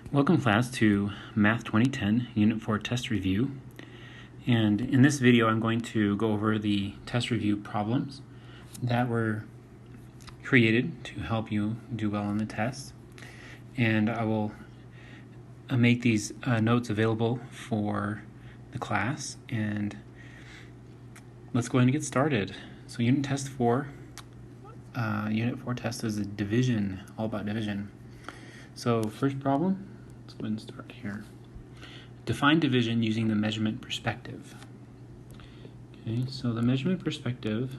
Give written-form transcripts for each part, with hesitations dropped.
Welcome class to Math 2010 Unit 4 test review, and in this video I'm going to go over the test review problems that were created to help you do well on the test, and I will make these notes available for the class, and let's go ahead and get started. So Unit 4 test is a division, all about division. So first problem, let's go ahead and start here. Define division using the measurement perspective. Okay, so the measurement perspective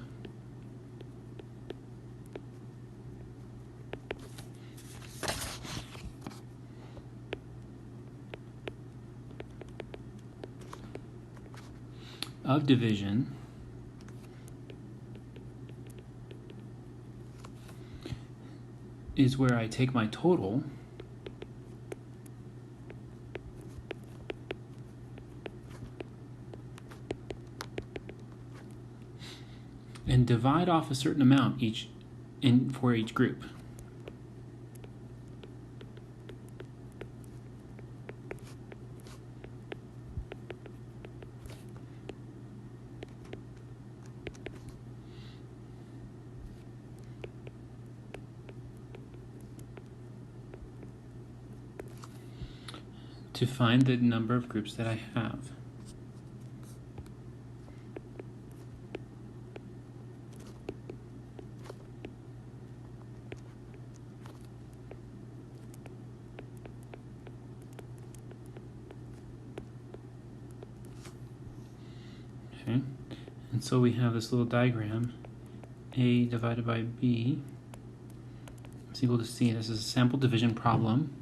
of division is where I take my total and divide off a certain amount for each group. To find the number of groups that I have. Okay, and so we have this little diagram, A divided by B is equal to C. This is a sample division problem.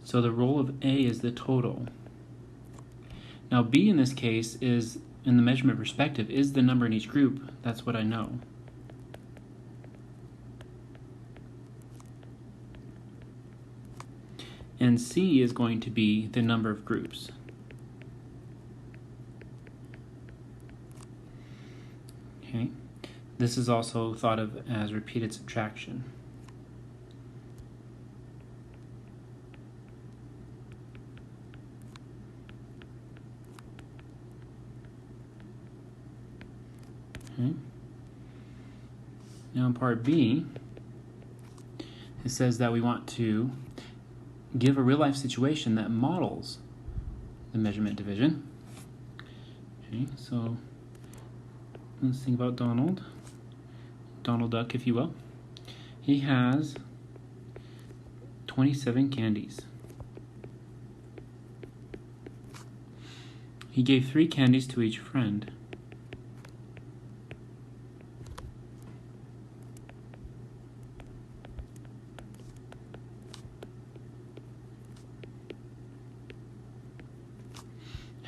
So the role of A is the total. Now B in this case is, in the measurement perspective, is the number in each group. That's what I know. And C is going to be the number of groups. Okay, this is also thought of as repeated subtraction. Okay. Now in part B, it says that we want to give a real-life situation that models the measurement division. Okay, so let's think about Donald Duck, if you will. He has 27 candies. He gave 3 candies to each friend.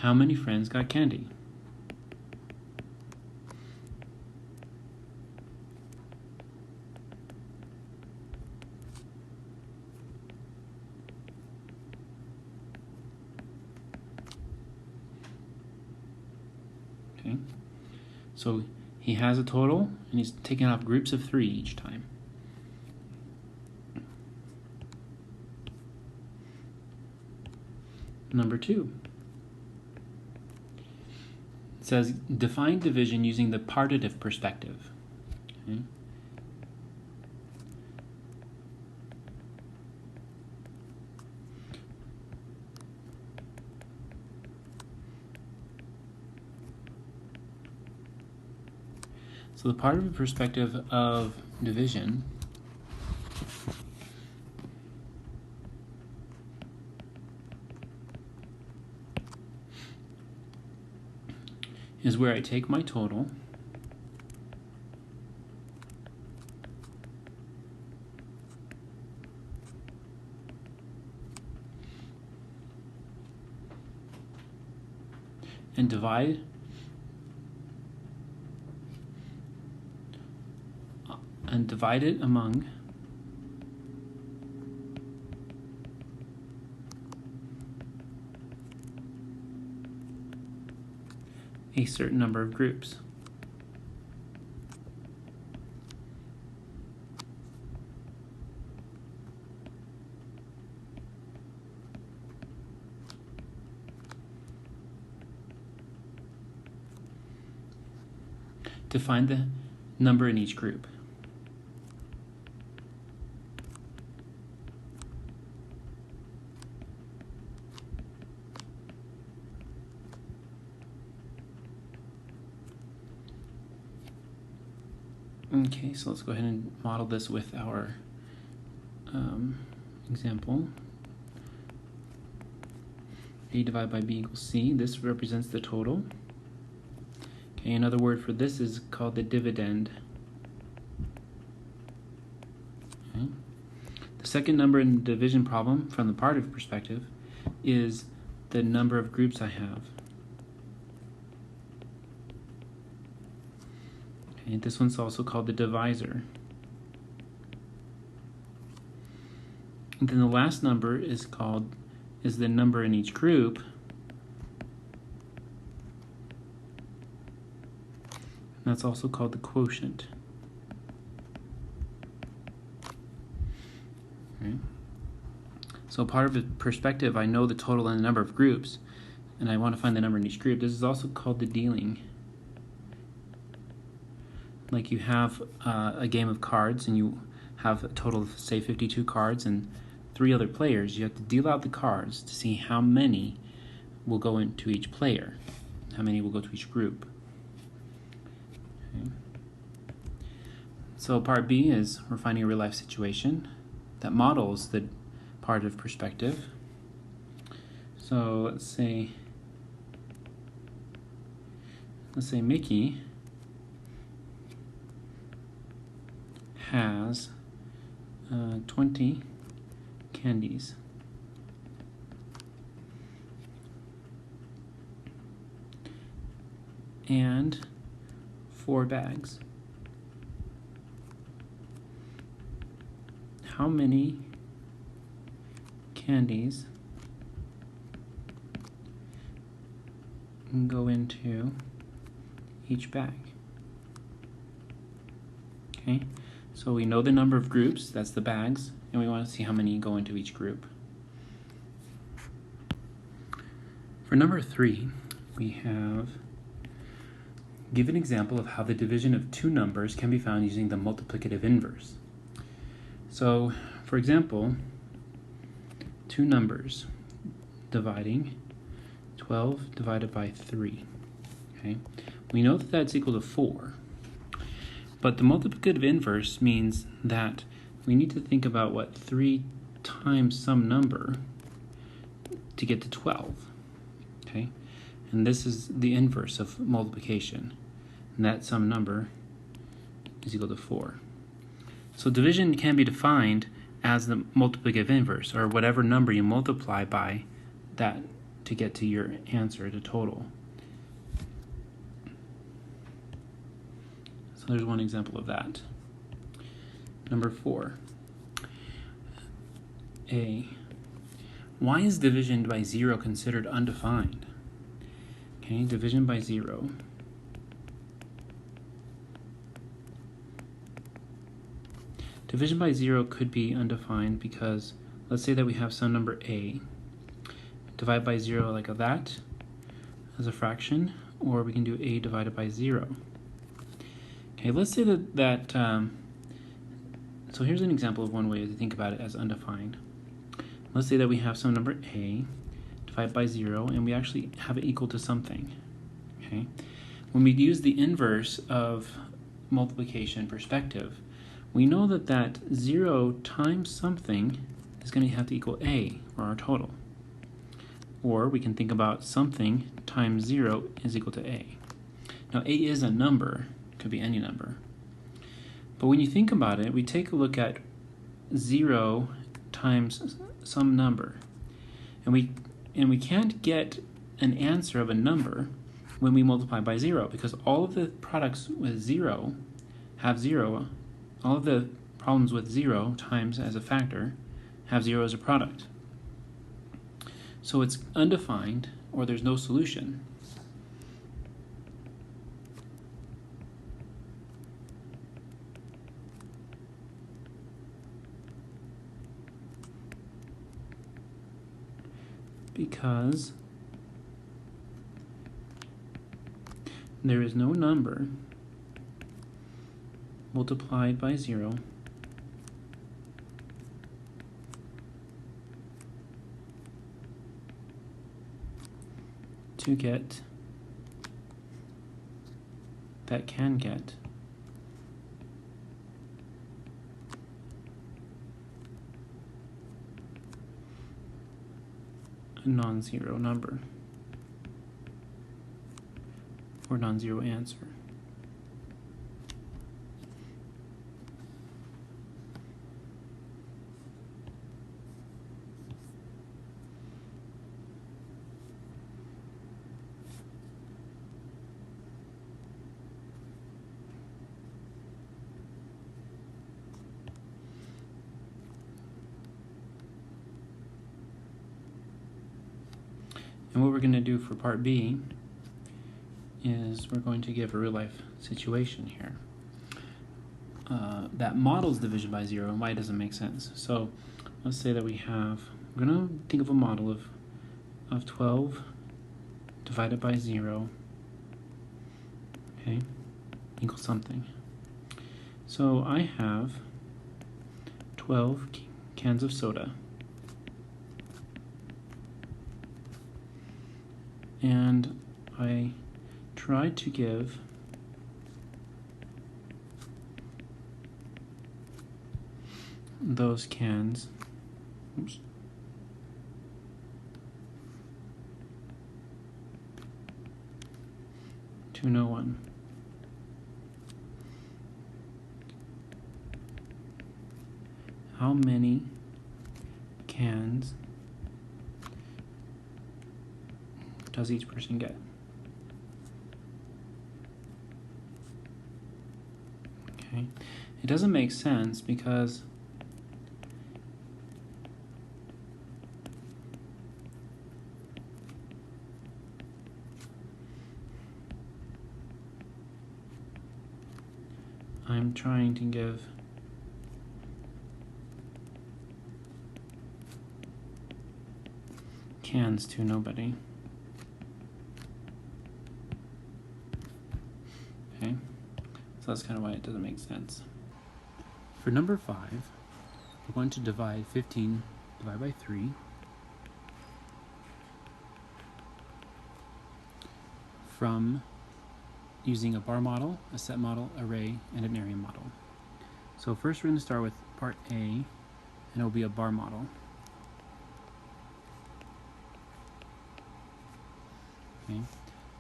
How many friends got candy? Okay, so he has a total and he's taking off groups of 3 each time. Number 2. It says define division using the partitive perspective. Okay. So the partitive perspective of division is where I take my total and divide it among a certain number of groups. to find the number in each group. Okay, so let's go ahead and model this with our example. A divided by B equals C. This represents the total. Okay, another word for this is called the dividend. Okay. The second number in the division problem from the part perspective is the number of groups I have. Okay, this one's also called the divisor. And then the last number is the number in each group. And that's also called the quotient. Okay. So part of the perspective, I know the total and the number of groups, and I want to find the number in each group. This is also called the dealing. Like you have a game of cards and you have a total of, say, 52 cards and 3 other players. You have to deal out the cards to see how many will go into each player, how many will go to each group. Okay. So part B is we're finding a real life situation that models the part of perspective. So let's say Mickey has 20 candies. And 4 bags. How many candies can go into each bag? Okay, so we know the number of groups, that's the bags, and we want to see how many go into each group. For number 3, we have give an example of how the division of 2 numbers can be found using the multiplicative inverse. So, for example, 2 numbers dividing 12 divided by 3. Okay, we know that that's equal to 4. But the multiplicative inverse means that we need to think about what 3 times some number to get to 12. Okay, and this is the inverse of multiplication, and that some number is equal to 4. So division can be defined as the multiplicative inverse, or whatever number you multiply by that to get to your answer, the total. So there's one example of that. Number 4. A. Why is division by 0 considered undefined? Okay, division by 0. Division by 0 could be undefined because let's say that we have some number a. Divide by 0 like that as a fraction, or we can do a divided by 0. Okay, let's say so here's an example of one way to think about it as undefined. Let's say that we have some number a divided by 0, and we actually have it equal to something. Okay, when we use the inverse of multiplication perspective, we know that 0 times something is going to have to equal a, or our total. Or we can think about something times 0 is equal to a. Now a is a number, it could be any number. But when you think about it, we take a look at 0 times some number. And we can't get an answer of a number when we multiply by 0, because all of the products with 0 have 0. All of the problems with 0 times as a factor have 0 as a product. So it's undefined, or there's no solution. Because there is no number multiplied by 0 to get that can get a non-zero number or non-zero answer. And what we're going to do for part B is we're going to give a real life situation here. That models division by 0 and why it doesn't make sense. So let's say that we're going to think of a model of 12 divided by 0, okay, equals something. So I have 12 cans of soda. And I tried to give those cans to no one. How many cans does each person get? Okay, it doesn't make sense because I'm trying to give cans to nobody. Okay, so that's kind of why it doesn't make sense. For number 5, we're going to divide 15 divided by 3 from using a bar model, a set model, array, and an area model. So first we're going to start with part A, and it will be a bar model. Okay.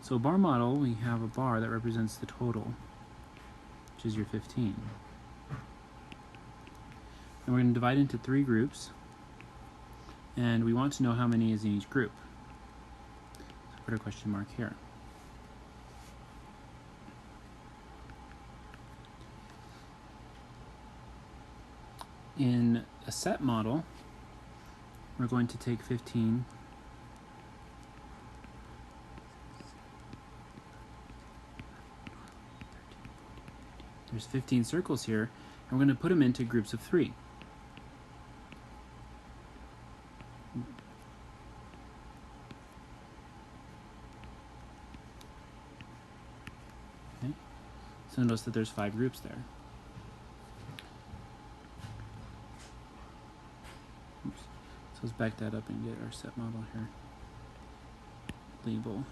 So bar model, we have a bar that represents the total, which is your 15. And we're going to divide into 3 groups, and we want to know how many is in each group. So put a question mark here. In a set model, we're going to take 15 there's 15 circles here, and we're going to put them into groups of 3. Okay. So notice that there's 5 groups there. Oops. So let's back that up and get our set model here. Label.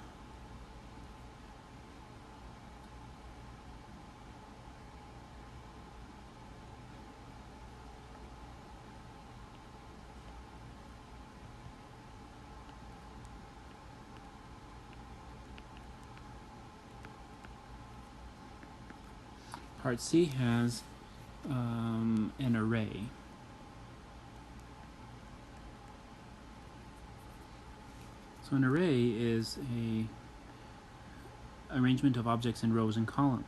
Part C has an array. So an array is a arrangement of objects in rows and columns.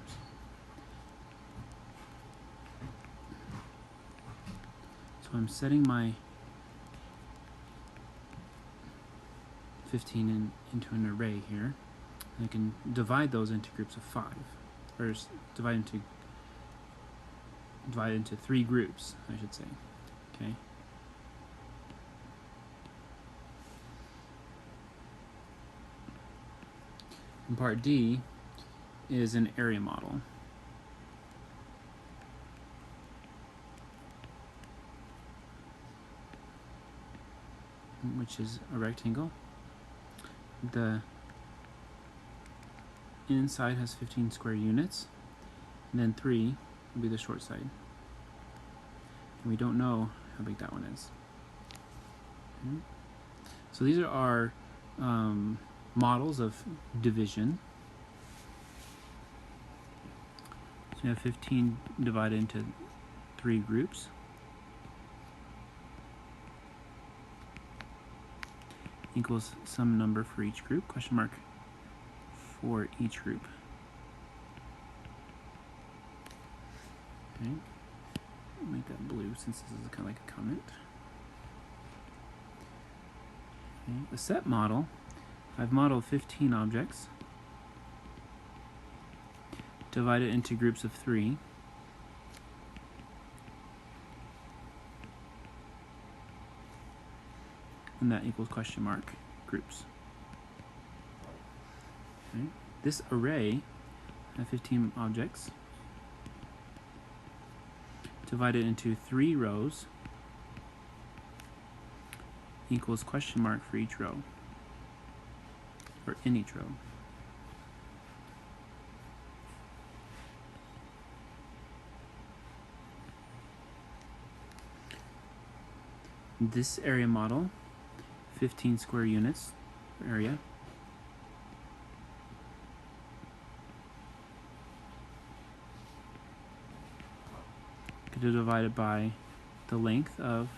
So I'm setting my 15 into an array here. And I can divide those into groups of 5, or divide into 3 groups, I should say. Okay. And part D is an area model. which is a rectangle. The inside has 15 square units, and then 3 will be the short side. And we don't know how big that one is. Okay. So these are our models of division. So you have 15 divided into 3 groups. Equals some number for each group, question mark for each group. Okay, make that blue since this is kind of like a comment. Okay, the set model, I've modeled 15 objects, divided into groups of 3. And that equals question mark groups. Okay. This array of 15 objects divided into 3 rows equals question mark for each row, or in each row. This area model, 15 square units area. Could be divided by the length of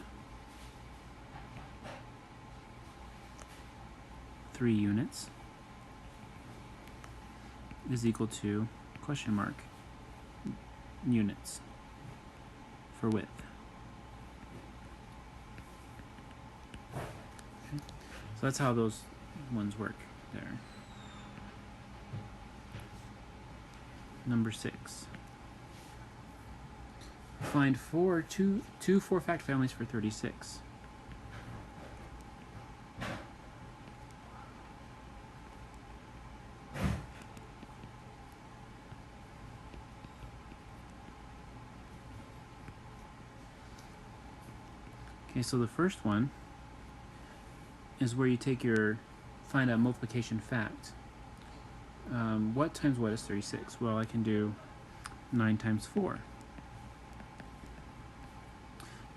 3 units is equal to question mark units for width. Okay. So that's how those ones work there. Number 6. Find two 4-fact families for 36. Okay, so the first one is where you take find a multiplication fact. What times what is 36? Well, I can do 9 times 4.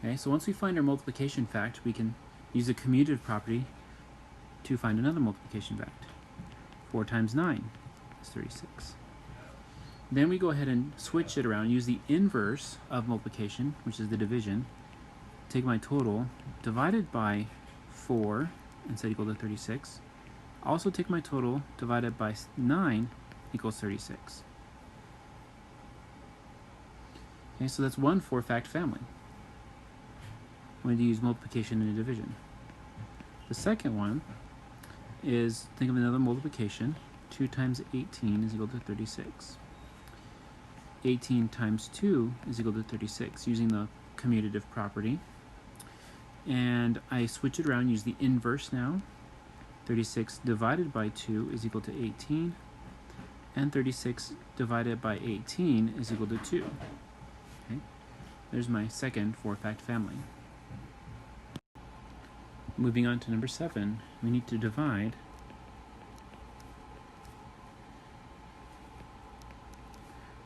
Okay, so once we find our multiplication fact, we can use the commutative property to find another multiplication fact. 4 times 9 is 36. Then we go ahead and switch it around, use the inverse of multiplication, which is the division. Take my total, divided by 4, and set equal to 36. Also take my total, divided by 9, equals 36. Okay, so that's one 4-fact family. I'm going to use multiplication and division. The second one is, think of another multiplication. 2 times 18 is equal to 36. 18 times 2 is equal to 36, using the commutative property. And I switch it around, use the inverse now. 36 divided by 2 is equal to 18. And 36 divided by 18 is equal to 2. Okay? There's my second 4-fact family. Moving on to number 7, we need to divide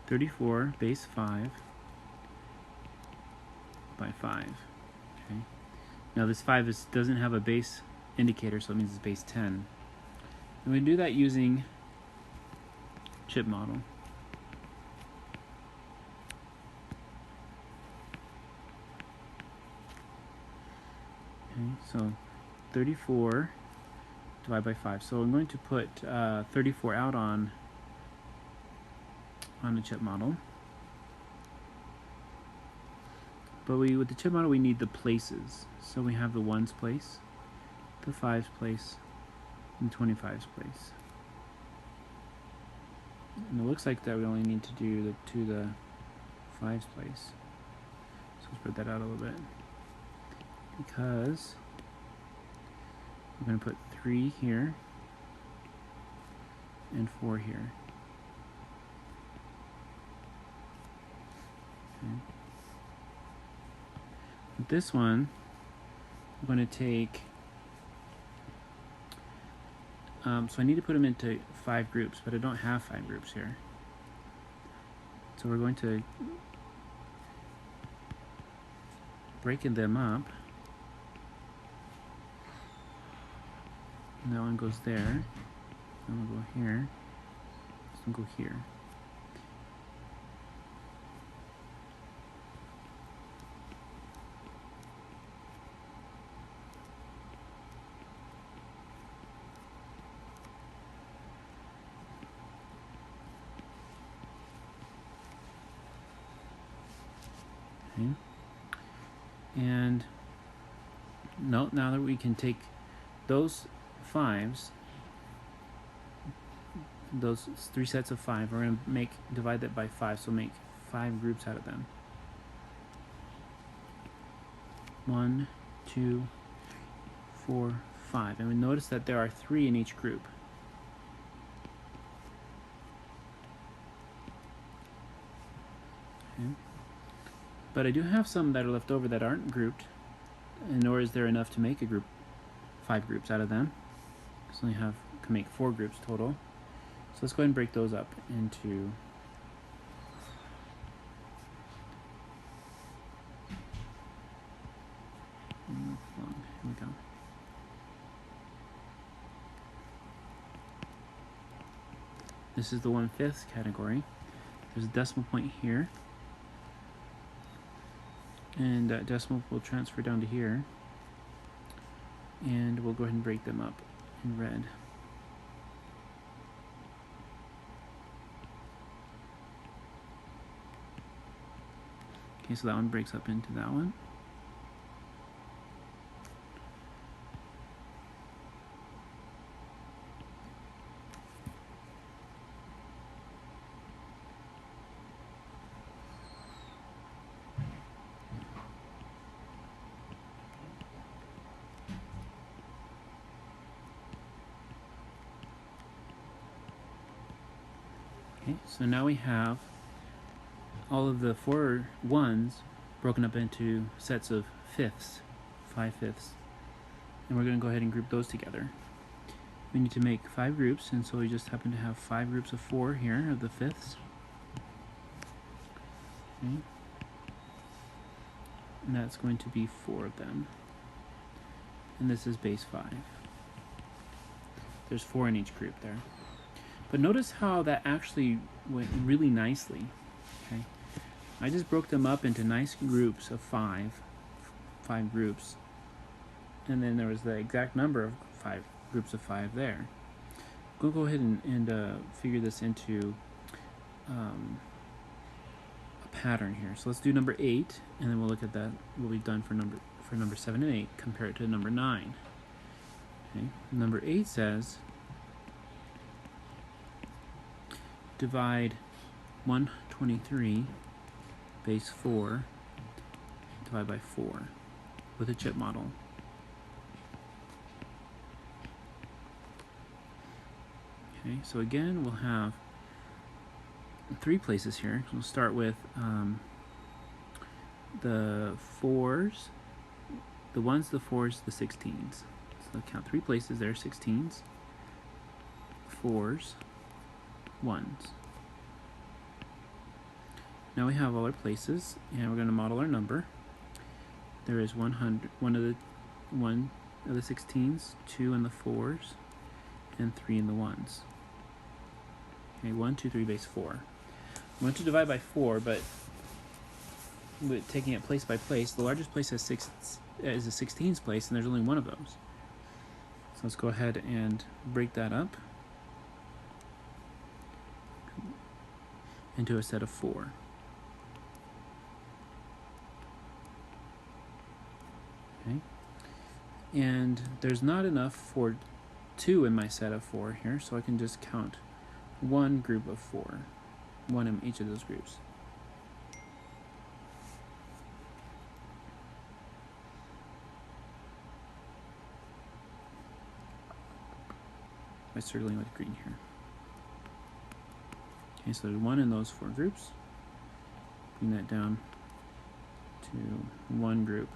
34 base 5 by 5. Okay. Now this 5 doesn't have a base indicator, so it means it's base 10. And we do that using chip model. Okay, so 34 divided by 5. So I'm going to put 34 out on the chip model. But with the chip model, we need the places. So we have the 1's place, the 5's place, and 25's place. And it looks like that we only need to do the 5's place. So let's spread that out a little bit. Because we're going to put 3 here and 4 here. Okay. With this one, I'm going to take So I need to put them into 5 groups, but I don't have 5 groups here. So we're going to break them up. And that one goes there. That one will go here. This one will go here. Okay. And now that we can take those 5s, those 3 sets of 5, we're going to divide that by 5, so make 5 groups out of them. 1, 2, 4, 5. And we notice that there are 3 in each group. Okay. But I do have some that are left over that aren't grouped, and nor is there enough to make a group, 5 groups out of them. So we can make 4 groups total. So let's go ahead and break those up into here we go. This is the 1/5 category. There's a decimal point here, and that decimal will transfer down to here, and we'll go ahead and break them up in red. Okay, so that one breaks up into that one. Okay, so now we have all of the 4 ones broken up into sets of 5ths, 5/5, and we're going to go ahead and group those together. We need to make 5 groups, and so we just happen to have 5 groups of 4 here of the 5ths. Okay. And that's going to be 4 of them. And this is base 5. There's 4 in each group there. But notice how that actually went really nicely. Okay, I just broke them up into nice groups of 5 groups, and then there was the exact number of 5 groups of 5 there. We'll go ahead and figure this into a pattern here. So let's do number 8, and then we'll look at that what we've done for number 7 and 8, compare it to number 9. Okay, number 8 says divide 123 base 4 divide by 4 with a chip model. Okay, so again we'll have 3 places here. We'll start with the 4s, the 1s, the 4s, the 16s. So count 3 places there: 16s, 4s, 1s. Now we have all our places, and we're going to model our number. There is 100, one of the 16s, 2 in the 4s, and 3 in the 1s. Okay, 1, 2, 3 base 4. We want to divide by 4, but with taking it place by place, the largest place is a 16's place, and there's only one of those. So let's go ahead and break that up into a set of 4. Okay, and there's not enough for 2 in my set of 4 here, so I can just count 1 group of 4, 1 in each of those groups. By circling with green here. Okay, so there's 1 in those 4 groups. Bring that down to 1 group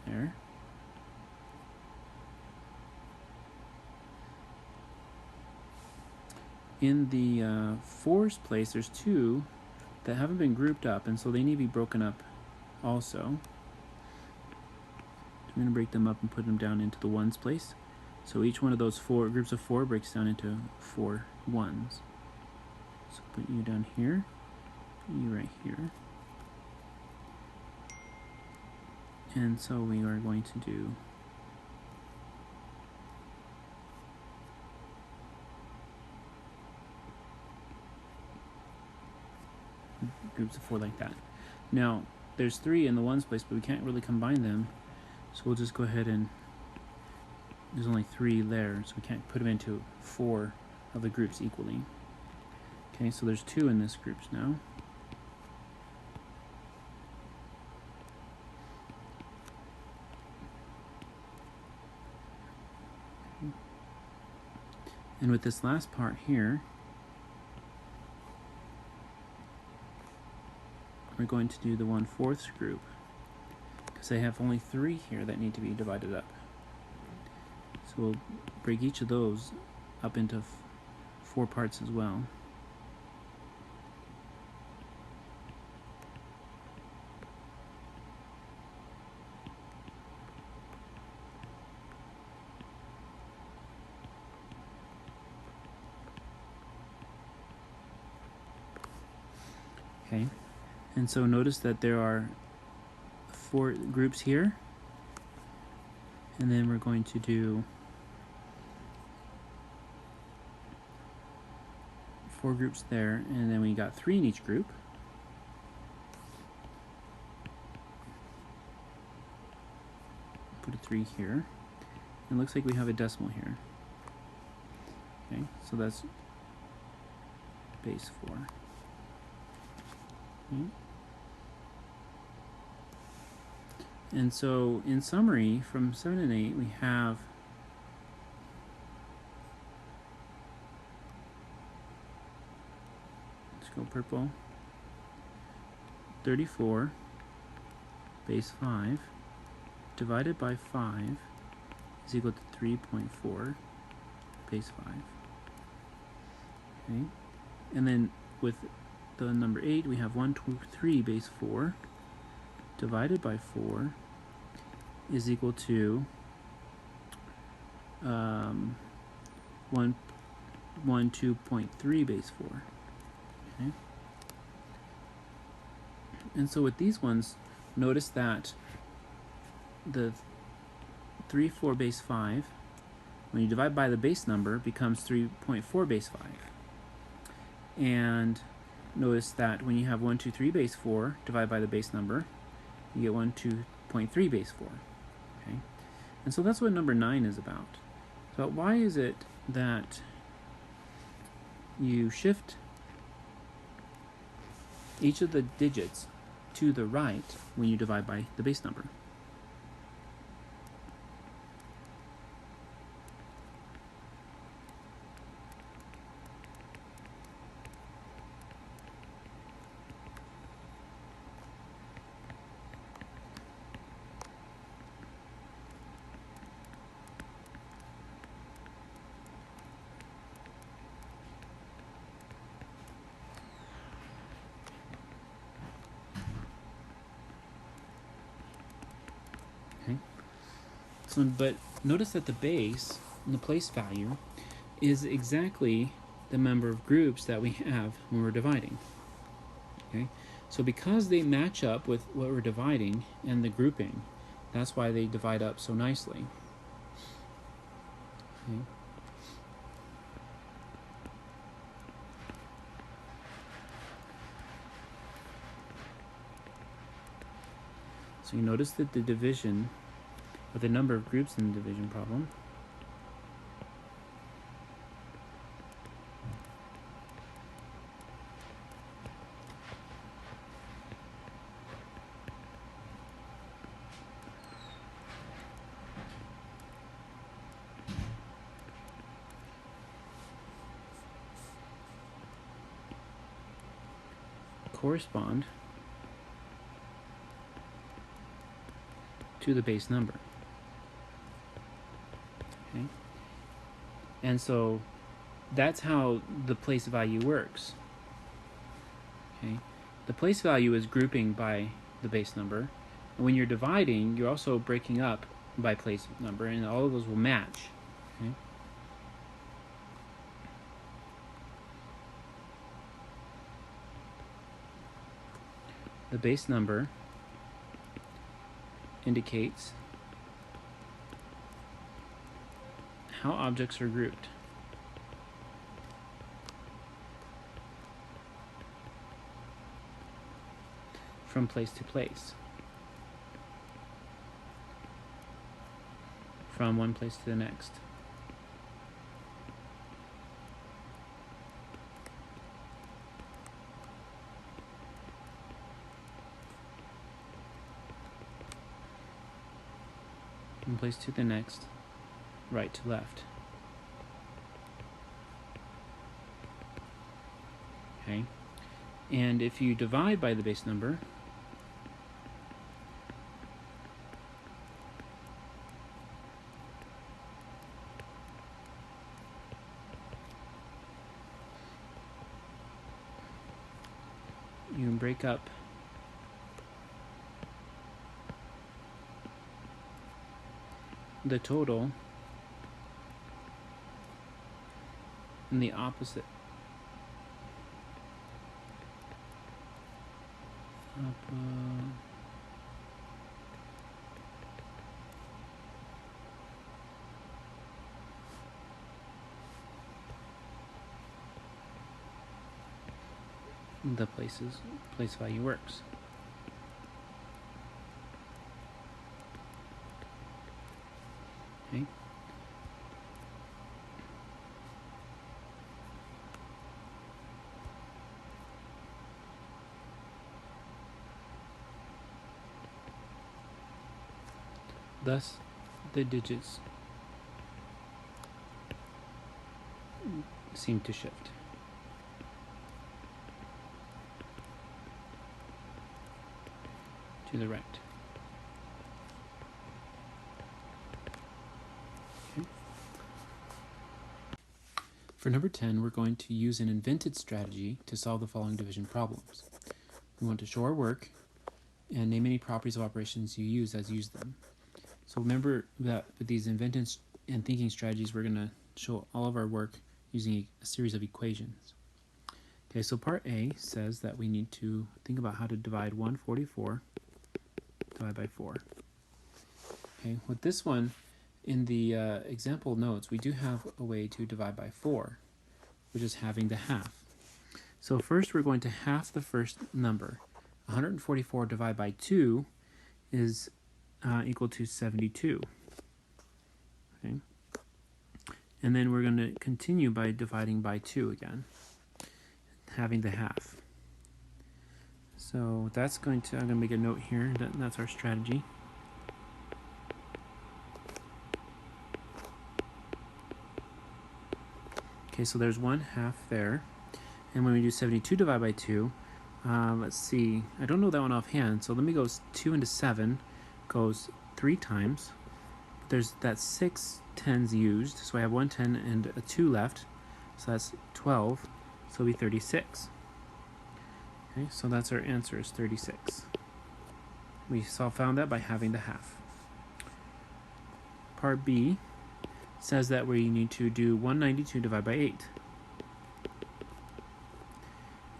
there. in the fours place, there's 2 that haven't been grouped up, and so they need to be broken up also. So I'm going to break them up and put them down into the ones place. So each one of those 4 groups of 4 breaks down into 4 ones. So put you down here, put you right here. And so we are going to do groups of 4 like that. Now, there's 3 in the ones place, but we can't really combine them. So we'll just go ahead and, there's only 3 there, so we can't put them into 4 of the groups equally. Okay, so there's 2 in this group now. And with this last part here, we're going to do the 1/4 group, because I have only 3 here that need to be divided up. So we'll break each of those up into 4 parts as well. Okay, and so notice that there are 4 groups here, and then we're going to do 4 groups there, and then we got 3 in each group. Put a 3 here. It looks like we have a decimal here. Okay, so that's base 4. Okay. And so in summary, from 7 and 8, we have go purple, 34 base 5 divided by 5 is equal to 3.4 base 5. Okay, and then with the number 8, we have 123 base 4 divided by 4 is equal to 112.3 base 4. Okay. And so with these ones, notice that the 3,4 base 5, when you divide by the base number, becomes 3.4 base 5. And notice that when you have 123 base 4 divided by the base number, you get 12.3 base 4. Okay? And so that's what number 9 is about. So why is it that you shift each of the digits to the right when you divide by the base number? Okay. So, but notice that the base and the place value is exactly the number of groups that we have when we're dividing. Okay, so because they match up with what we're dividing and the grouping, that's why they divide up so nicely. Okay. So you notice that the division, or the number of groups in the division problem, correspond to the base number. Okay, and so that's how the place value works. Okay, the place value is grouping by the base number, and when you're dividing, you're also breaking up by place number, and all of those will match. Okay. The base number indicates how objects are grouped. From place to place. From one place to the next. One place to the next, right to left. Okay, and if you divide by the base number, you can break up the total in the opposite. The place value works. Okay. Thus, the digits seem to shift. To the right. Okay. For number 10, we're going to use an invented strategy to solve the following division problems. We want to show our work and name any properties of operations you use as you use them. So remember that with these invented and thinking strategies, we're going to show all of our work using a series of equations. Okay, so part A says that we need to think about how to divide 144 divided by 4. Okay, with this one, in the example notes, we do have a way to divide by 4, which is having the half. So first we're going to half the first number. 144 divided by 2 is equal to 72. Okay, and then we're going to continue by dividing by 2 again, having the half. So that's going to, I'm going to make a note here, that's our strategy. Okay, so there's 1/2 there. And when we do 72 divided by 2, let's see, I don't know that one offhand, so let me go 2 into 7, goes 3 times. There's that 6 tens used, so I have 1 10 and a 2 left, so that's 12, so it'll be 36. Okay, so that's our answer, is 36. We found that by having the half. Part B says that we need to do 192 divided by 8.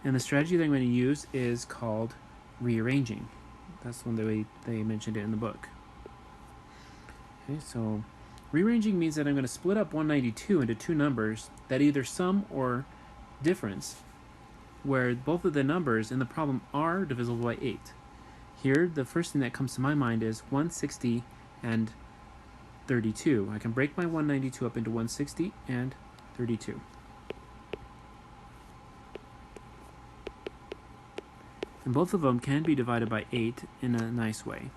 And the strategy that I'm going to use is called rearranging. That's one way they mentioned it in the book. Okay, so rearranging means that I'm going to split up 192 into two numbers that either sum or difference, where both of the numbers in the problem are divisible by 8. Here, the first thing that comes to my mind is 160 and 32. I can break my 192 up into 160 and 32. And both of them can be divided by 8 in a nice way.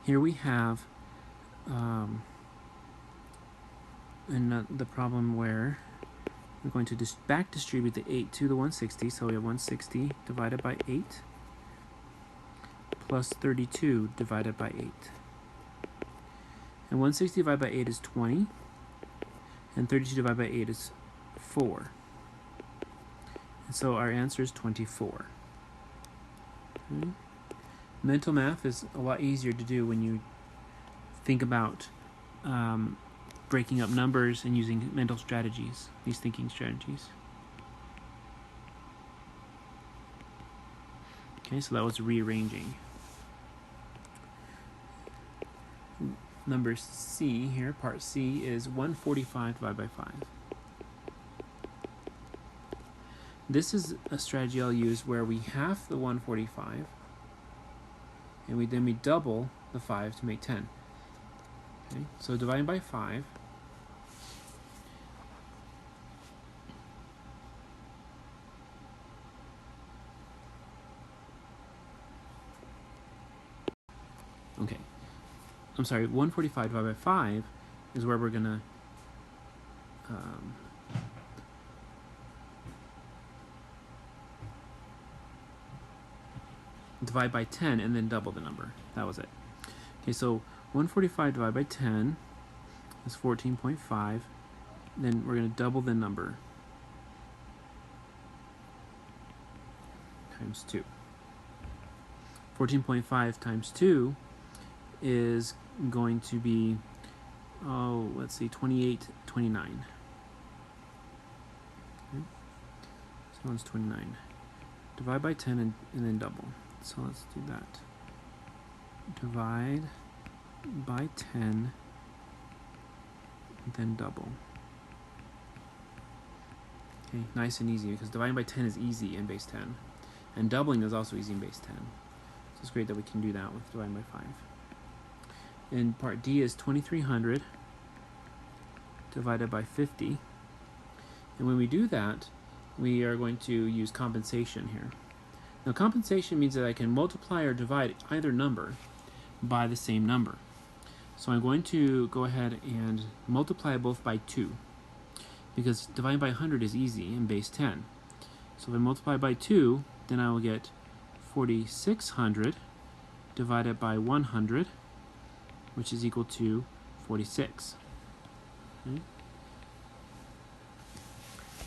Here we have the problem where we're going to back distribute the 8 to the 160, so we have 160 divided by 8. plus 32 divided by 8. And 160 divided by 8 is 20, and 32 divided by 8 is 4. And so our answer is 24. Okay. Mental math is a lot easier to do when you think about breaking up numbers and using mental strategies, these thinking strategies. Okay, so that was rearranging. Number C here, part C, is 145 divided by 5. This is a strategy I'll use where we half the 145, and then we double the 5 to make 10. Okay, so dividing by 5, okay, I'm sorry, 145 divided by 5 is where we're gonna divide by 10 and then double the number. That was it. Okay, so 145 divided by 10 is 14.5. Then we're going to double the number times 2. 14.5 times 2 is going to be, let's see, 28, 29. Okay. So one's 29. Divide by 10 and then double. So let's do that. Divide by 10, then double. Okay, nice and easy, because dividing by 10 is easy in base 10. And doubling is also easy in base 10. So it's great that we can do that with dividing by 5. And part D is 2300 divided by 50. And when we do that, we are going to use compensation here. Now, compensation means that I can multiply or divide either number by the same number. So I'm going to go ahead and multiply both by 2, because dividing by 100 is easy in base 10. So if I multiply by 2, then I will get 4600 divided by 100, which is equal to 46. Okay.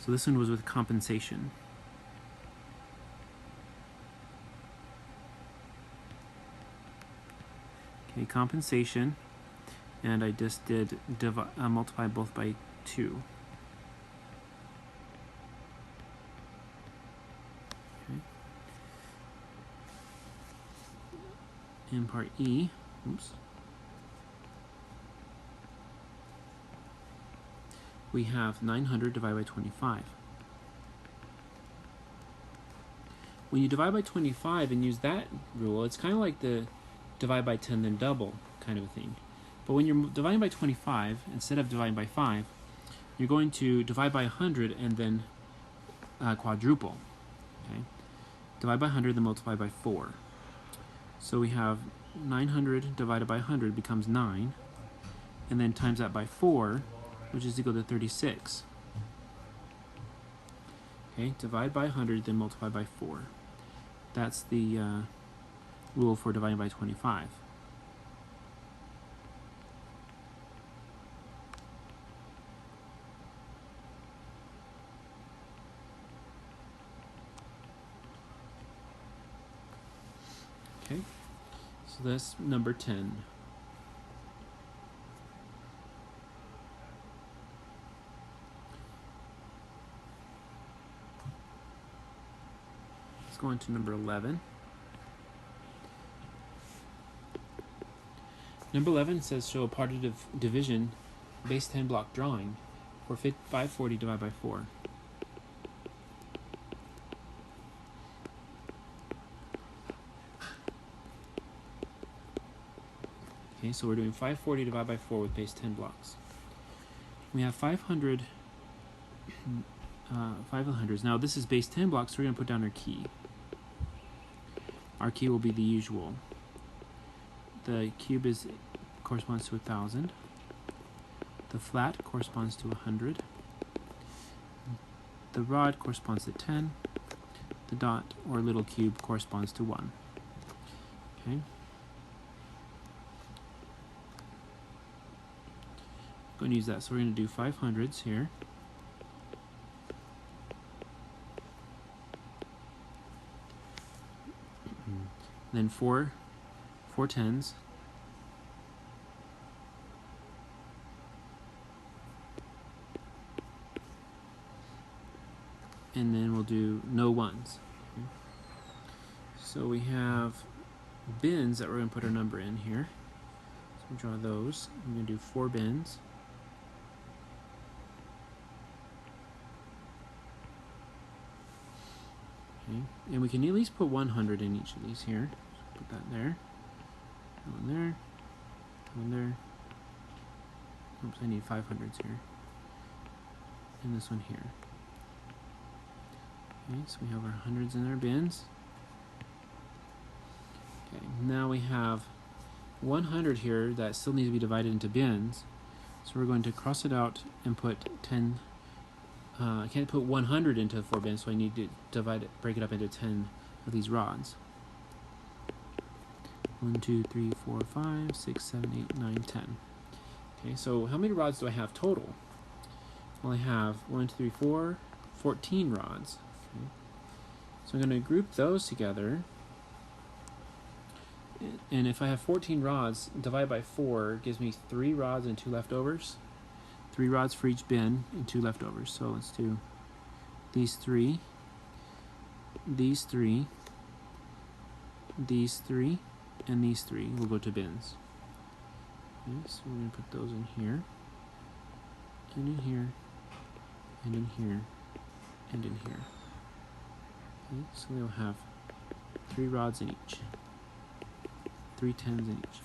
So this one was with compensation. Okay, compensation, and I just did multiply both by 2. Okay. In part E, we have 900 divided by 25. When you divide by 25 and use that rule, it's kind of like the divide by 10 then double kind of a thing. But when you're dividing by 25, instead of dividing by 5, you're going to divide by 100 and then quadruple. Okay? Divide by 100, then multiply by 4. So we have 900 divided by 100 becomes 9, and then times that by 4, which is equal to 36. Okay, divide by 100, then multiply by 4. That's the rule for dividing by 25. Okay, so that's number 10. Let's go on to number 11. Number 11 says show a partitive division base 10 block drawing for 540 divided by 4. Okay, so we're doing 540 divided by 4 with base 10 blocks. We have 500 500s. Now this is base 10 blocks, so we're going to put down our key. Our key will be the usual. The cube corresponds to 1,000. The flat corresponds to 100. The rod corresponds to 10. The dot or little cube corresponds to 1. Okay. Going to use that, so we're going to do 500s here. Then four 10s. And then we'll do no ones. Okay. So we have bins that we're going to put our number in here. So we draw those. I'm going to do 4 bins. Okay. And we can at least put 100 in each of these here. So put that there. That one there. That one there. Oops, I need 500s here. And this one here. Okay, so we have our hundreds in our bins. Okay, now we have 100 here that still needs to be divided into bins. So we're going to cross it out and put 10. I can't put 100 into 4 bins, so I need to break it up into 10 of these rods. 1, 2, 3, 4, 5, 6, 7, 8, 9, 10. Okay, so how many rods do I have total? Well, I have 1, 2, 3, 4, 14 rods. Okay. So I'm going to group those together. And if I have 14 rods, divide by 4 gives me 3 rods and 2 leftovers. 3 rods for each bin and 2 leftovers. So let's do these 3, these 3, these 3, and these 3 will go to bins. Okay, so we're going to put those in here, and in here, and in here, and in here. Okay, so we'll have 3 rods in each, 3 10s in each.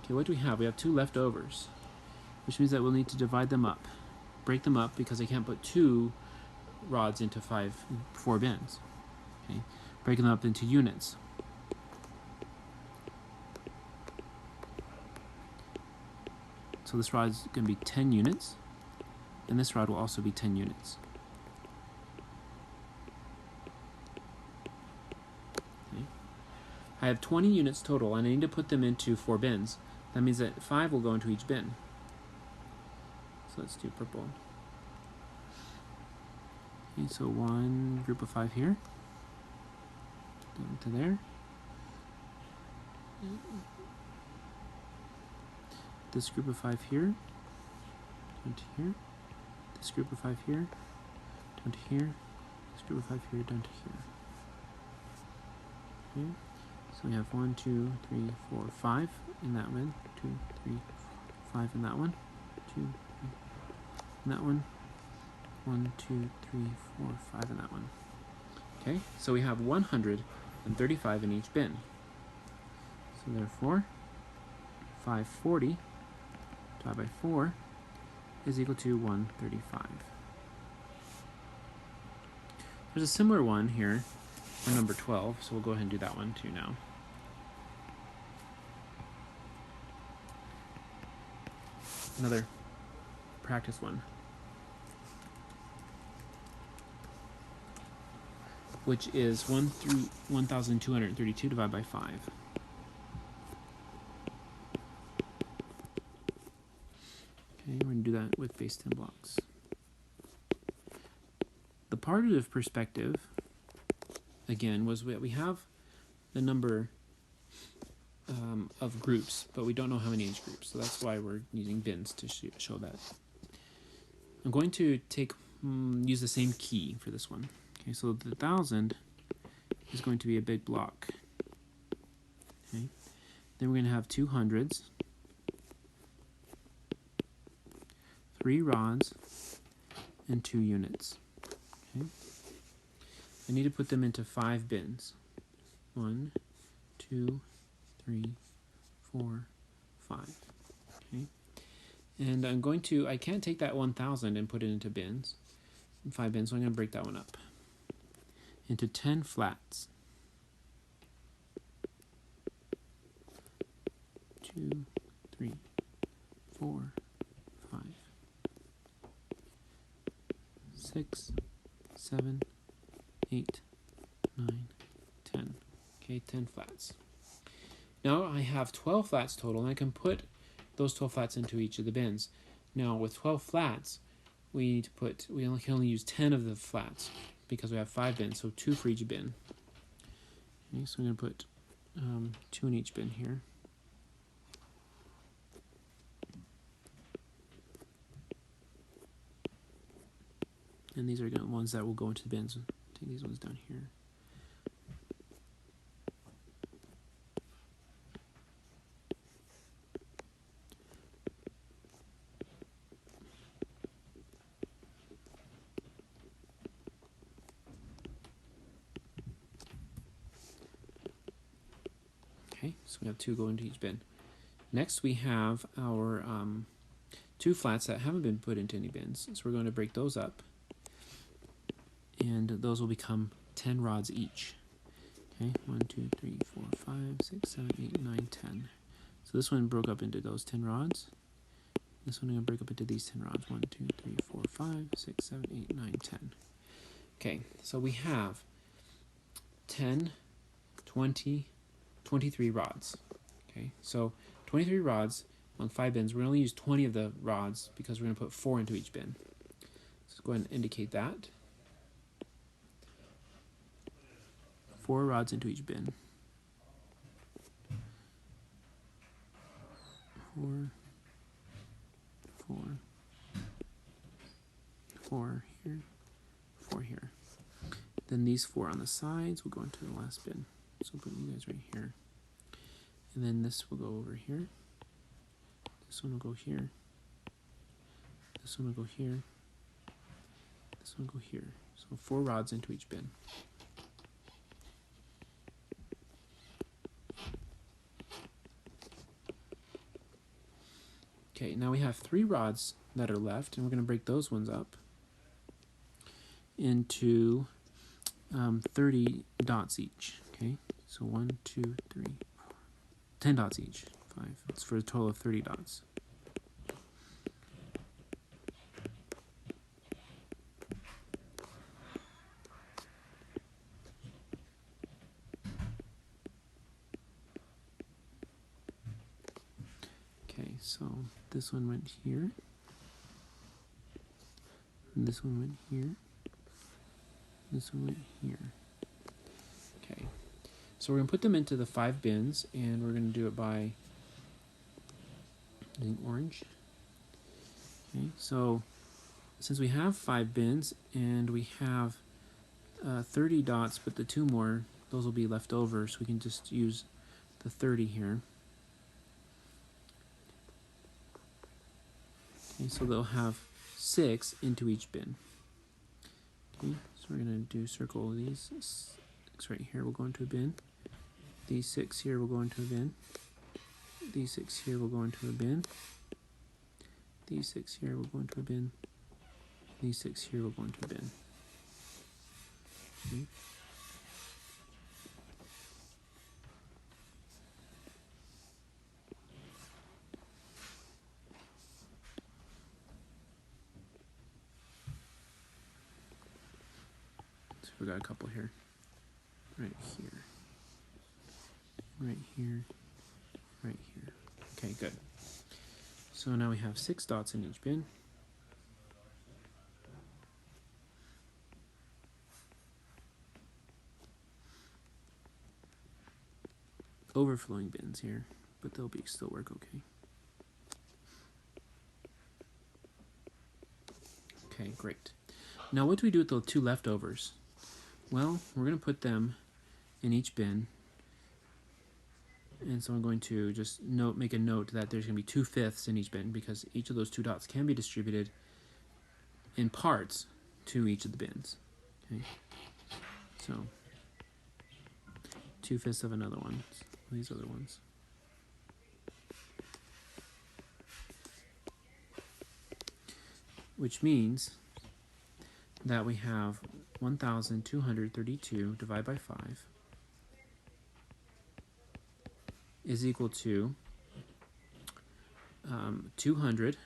Okay, what do we have? We have 2 leftovers, which means that we'll need to divide them up, break them up, because I can't put 2 rods into 4 bins. Okay, break them up into units. So this rod is going to be 10 units, and this rod will also be 10 units. Okay. I have 20 units total, and I need to put them into 4 bins. That means that 5 will go into each bin. So let's do purple. Okay, so one group of 5 here, down to there. This group of 5 here, down to here. This group of 5 here, down to here. This group of 5 here, down to here. Okay, so we have 1, 2, 3, 4, 5 in that one. 2, 3, 5 in that one. 2, 3 in that one. 1, 2, 3, 4, 5 in that one. Okay, so we have 135 in each bin. So therefore, 540 divided by 4 is equal to 135. There's a similar one here for number 12, so we'll go ahead and do that one too now. Another practice one, which is 1,232 divided by 5. Okay, we're going to do that with base 10 blocks. The partitive perspective, again, was that we have the number of groups, but we don't know how many in each group, so that's why we're using bins to show that. I'm going to use the same key for this one. Okay, so the 1,000 is going to be a big block. Okay, then we're going to have 2 hundreds, 3 rods, and 2 units. Okay, I need to put them into 5 bins. 1, 2, 3, 4, 5. Okay, and I can't take that 1,000 and put it into bins, 5 bins, so I'm going to break that one up into 10 flats. 2, 3, 4, 5, 6, 7, 8, 9, 10. Okay, 10 flats. Now I have 12 flats total, and I can put those 12 flats into each of the bins. Now with 12 flats, we can only use 10 of the flats because we have 5 bins, so 2 for each bin. Okay, so I'm going to put 2 in each bin here. And these are the ones that will go into the bins. Take these ones down here. Okay, so we have 2 go into each bin. Next we have our 2 flats that haven't been put into any bins. So we're going to break those up. And those will become 10 rods each. Okay, 1, 2, 3, 4, 5, 6, 7, 8, 9, 10. So this one broke up into those 10 rods. This one I'm going to break up into these 10 rods. 1, 2, 3, 4, 5, 6, 7, 8, 9, 10. Okay, so we have 10, 20, 23 rods. Okay, so 23 rods on 5 bins. We're going to only use 20 of the rods because we're going to put 4 into each bin. So go ahead and indicate that. 4 rods into each bin. 4, 4, 4 here, 4 here. Then these 4 on the sides will go into the last bin. So put you guys right here. And then this will go over here. This one will go here. This one will go here. This one will go here. So 4 rods into each bin. Okay, now we have 3 rods that are left, and we're going to break those ones up into 30 dots each. Okay, so 1, 2, 3, 4, 10 dots each. 5. It's for a total of 30 dots. Okay, so this one went here, and this one went here, this one went here. Okay, so we're going to put them into the 5 bins, and we're going to do it by using orange. Okay, so since we have 5 bins, and we have 30 dots, but the 2 more, those will be left over, so we can just use the 30 here. Okay, so they'll have 6 into each bin. Okay, so we're going to do circle these. 6 right here will go into a bin. These 6 here will go into a bin. These 6 here will go into a bin. These 6 here will go into a bin. These 6 here will go into a bin. Okay. So we got a couple here. Right here. Right here. Right here. Okay, good. So now we have 6 dots in each bin. Overflowing bins here, but they'll still work okay. Okay, great. Now what do we do with the 2 leftovers? Well, we're going to put them in each bin. And so I'm going to just make a note that there's going to be 2/5 in each bin because each of those 2 dots can be distributed in parts to each of the bins. Okay, so 2/5 of another one, these other ones. Which means that we have 1,232 divided by 5 is equal to 200,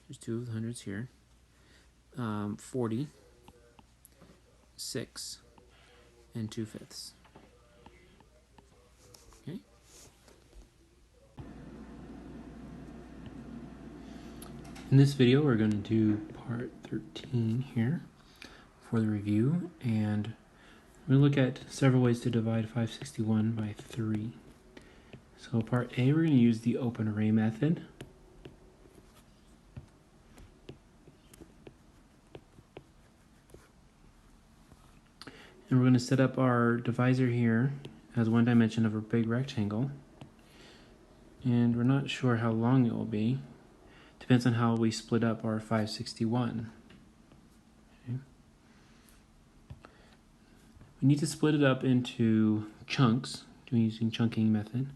there's 2 of the hundreds here, 40, 6, and 2/5. Okay, In this video, we're going to do part 13 here for the review, and we're going to look at several ways to divide 561 by 3. So part A, we're going to use the open array method. And we're going to set up our divisor here as one dimension of a big rectangle. And we're not sure how long it will be. Depends on how we split up our 561. Okay. We need to split it up into chunks using chunking method.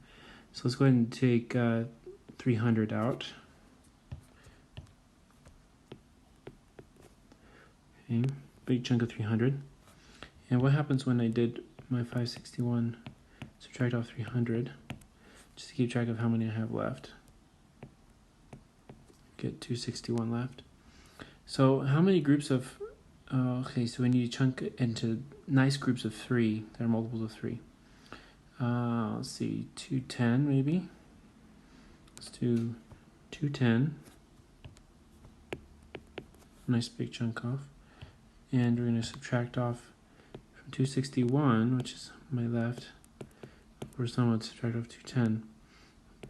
So let's go ahead and take 300 out. Okay, big chunk of 300. And what happens when I did my 561, subtract off 300, just to keep track of how many I have left. Get 261 left. So how many groups of, okay, so we need to chunk it into nice groups of 3, that are multiples of 3. Let's see, 210 maybe. Let's do 210. Nice big chunk off. And we're going to subtract off from 261, which is my left. Or someone would subtract off 210.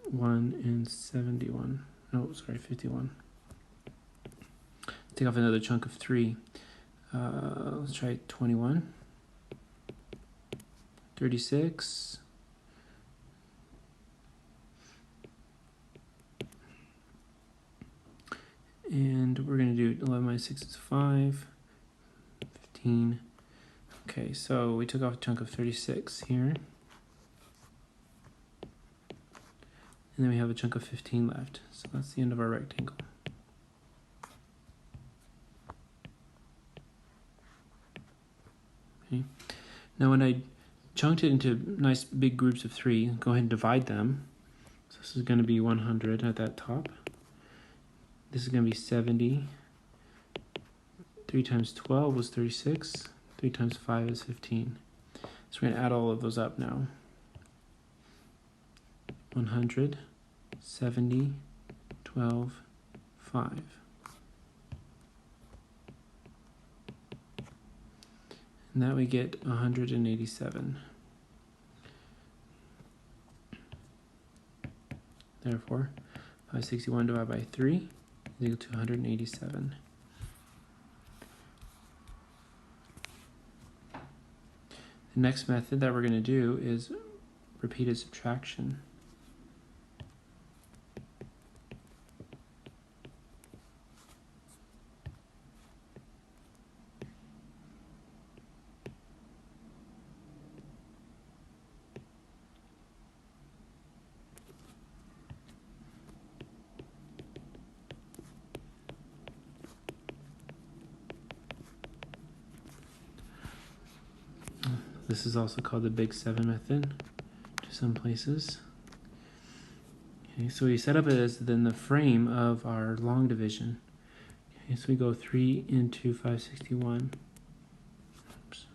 1 and 71. No, sorry, 51. Take off another chunk of 3. Let's try 21. 36. And we're going to do 11 minus 6 is 5. 15. Okay, so we took off a chunk of 36 here. And then we have a chunk of 15 left. So that's the end of our rectangle. Okay. Now when I chunked it into nice big groups of 3, go ahead and divide them. So this is going to be 100 at that top. This is going to be 70. 3 times 12 was 36. 3 times 5 is 15. So we're going to add all of those up now. 100, 70, 12, 5. And that we get 187. Therefore, 561 divided by 3 is equal to 187. The next method that we're going to do is repeated subtraction. This is also called the Big 7 method to some places. Okay, so we set up it as then the frame of our long division. Okay, so we go 3 into 561. Oops.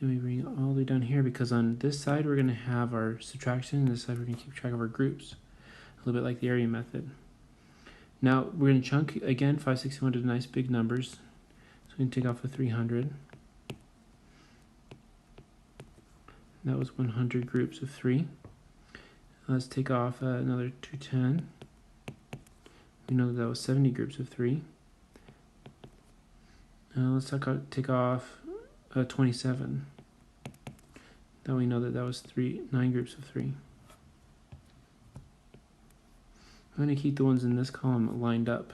Then we bring it all the way down here because on this side we're going to have our subtraction, and this side we're going to keep track of our groups. A little bit like the area method. Now we're going to chunk again 561 to nice big numbers. So we can take off a 300. That was 100 groups of 3. Let's take off another 210. We know that was 70 groups of 3. Let's take off 27. Now we know that that was 9 groups of 3. I'm going to keep the ones in this column lined up.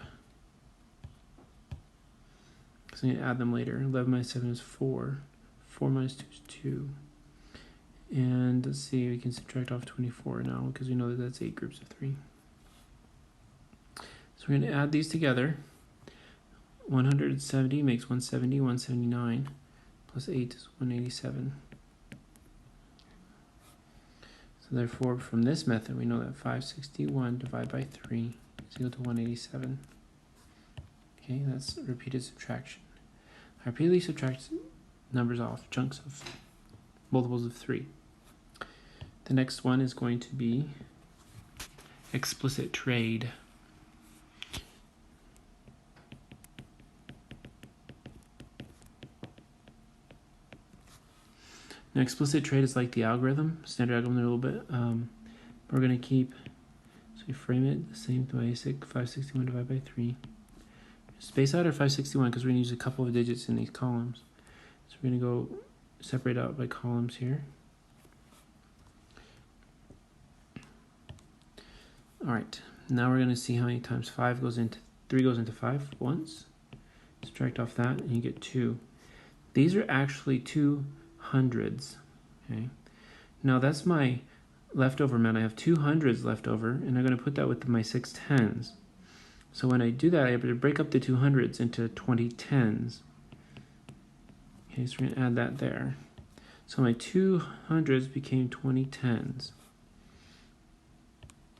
So I'm going to add them later. 11 minus 7 is 4. 4 minus 2 is 2. And let's see, we can subtract off 24 now because we know that that's 8 groups of 3. So we're going to add these together. 170 makes 170, 179, plus 8 is 187. So therefore, from this method, we know that 561 divided by 3 is equal to 187. Okay, that's repeated subtraction. I repeatedly subtract numbers off, chunks of multiples of 3. The next one is going to be explicit trade. Now, explicit trade is like the algorithm, standard algorithm a little bit. We're going to keep, so we frame it the same way, 561 divided by 3. Space out or 561 because we're going to use a couple of digits in these columns. So we're going to go separate out by columns here. All right, now we're going to see how many times 3 goes into 5 once. Subtract off that and you get 2. These are actually 2 hundreds. Okay. Now that's my leftover amount. I have 2 hundreds left over, and I'm going to put that with my 6 tens. So when I do that, I have to break up the 2 hundreds into 20 tens. Okay, so we're going to add that there. So my 2 hundreds became 20 tens.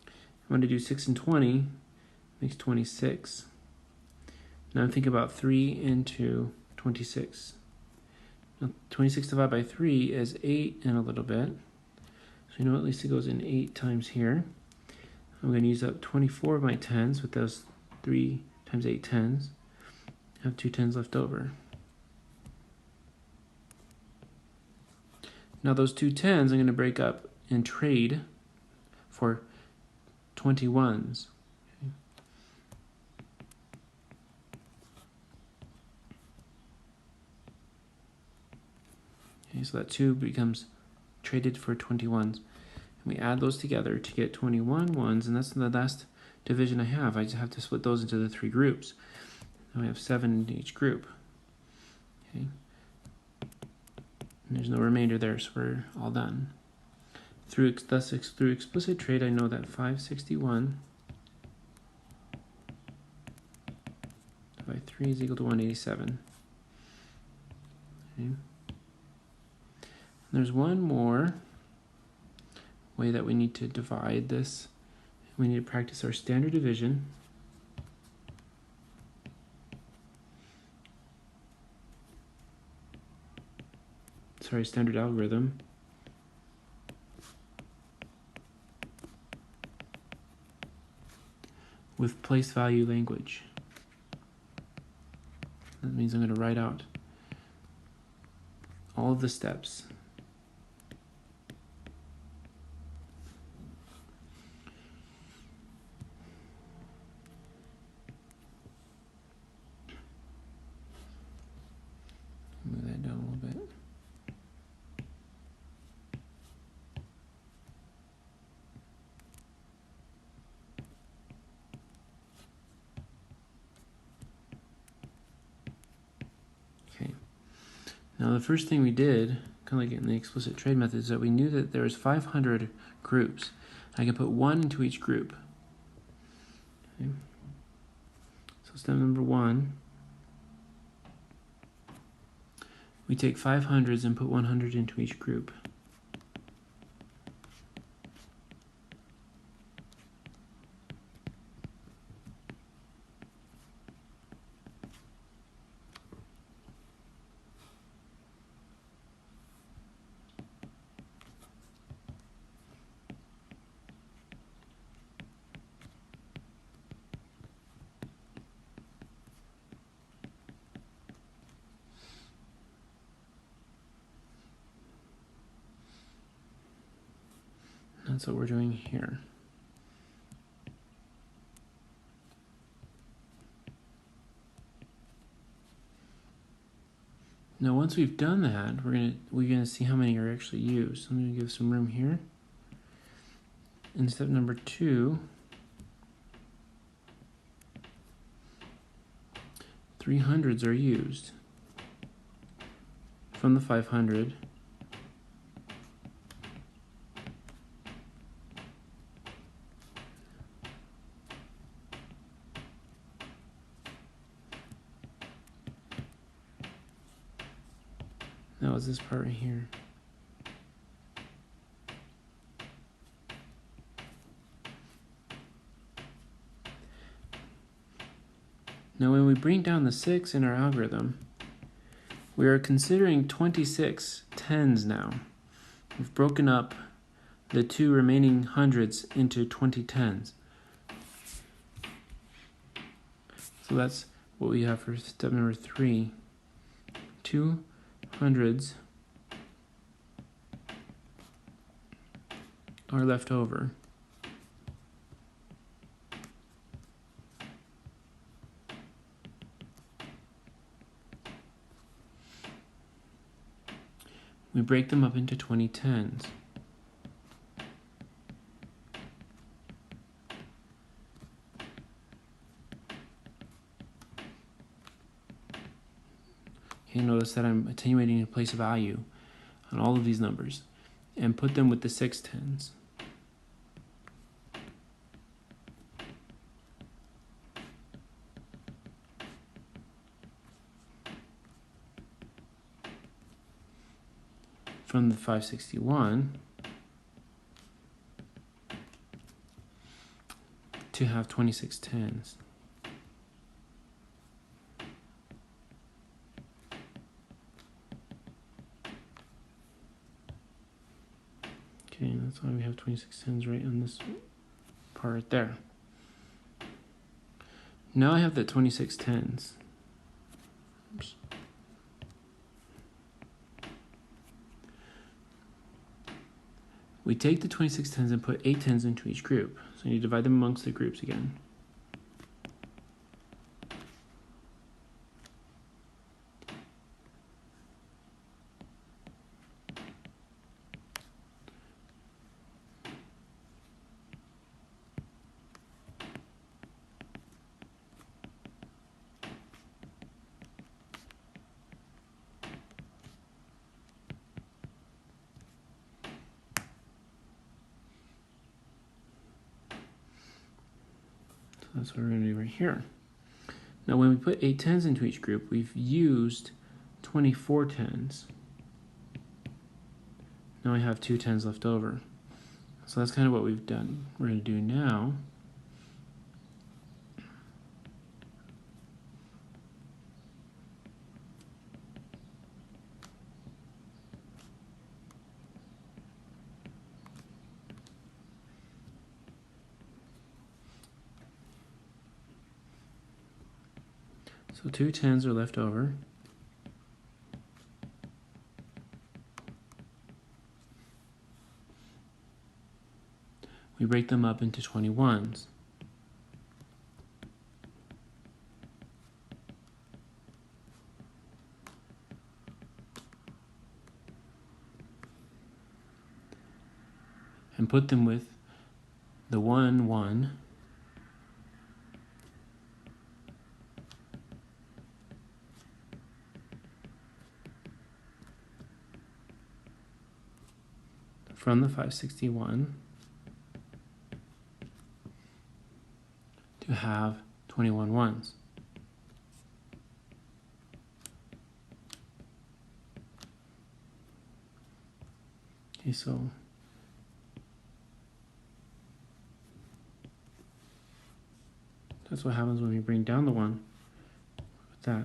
I'm going to do 6 and 20, makes 26. Now I'm thinking about 3 into 26. Now 26 divided by 3 is 8 and a little bit. So you know at least it goes in 8 times here. I'm going to use up 24 of my tens with those 3 times 8 tens. I have 2 tens left over. Now those 2 tens I'm going to break up and trade for 21s. Okay, so that 2 becomes traded for 21s. And we add those together to get 21 ones, and that's the last division I have. I just have to split those into the 3 groups. Now we have 7 in each group. Okay. And there's no remainder there, so we're all done. Through explicit trade, I know that 561 by 3 is equal to 187. Okay. There's one more way that we need to divide this. We need to practice our standard division. Sorry, standard algorithm. With place value language. That means I'm going to write out all of the steps. Move that down a little bit. Okay. Now the first thing we did, kind of like in the explicit trade method, is that we knew that there was 500 groups. I can put 1 into each group. Okay. So step number 1. We take 500s and put 100 into each group. That's what we're doing here. Now once we've done that, we're gonna see how many are actually used. I'm gonna give some room here. In step number 2, 300s are used from the 500. That was this part right here. Now when we bring down the 6 in our algorithm, we are considering 26 tens now. We've broken up the 2 remaining hundreds into 20 tens. So that's what we have for step number 3. 2 hundreds are left over. We break them up into 2010s. Okay, notice that I'm attenuating to place a value on all of these numbers and put them with the 6 tens. From the 561 to have 26 tens. Okay, that's why we have 26 tens right on this part right there. Now I have the 26 tens. Oops. We take the 26 tens and put 8 tens into each group. So you divide them amongst the groups again. That's what we're going to do right here. Now when we put 8 tens into each group, we've used 24 tens. Now I have 2 tens left over. So that's kind of what we've done. We're going to do now. So 2 tens are left over. We break them up into 21s. And put them with the 1, 1, from the 561 to have 21 ones. Okay, so that's what happens when we bring down the 1 with that.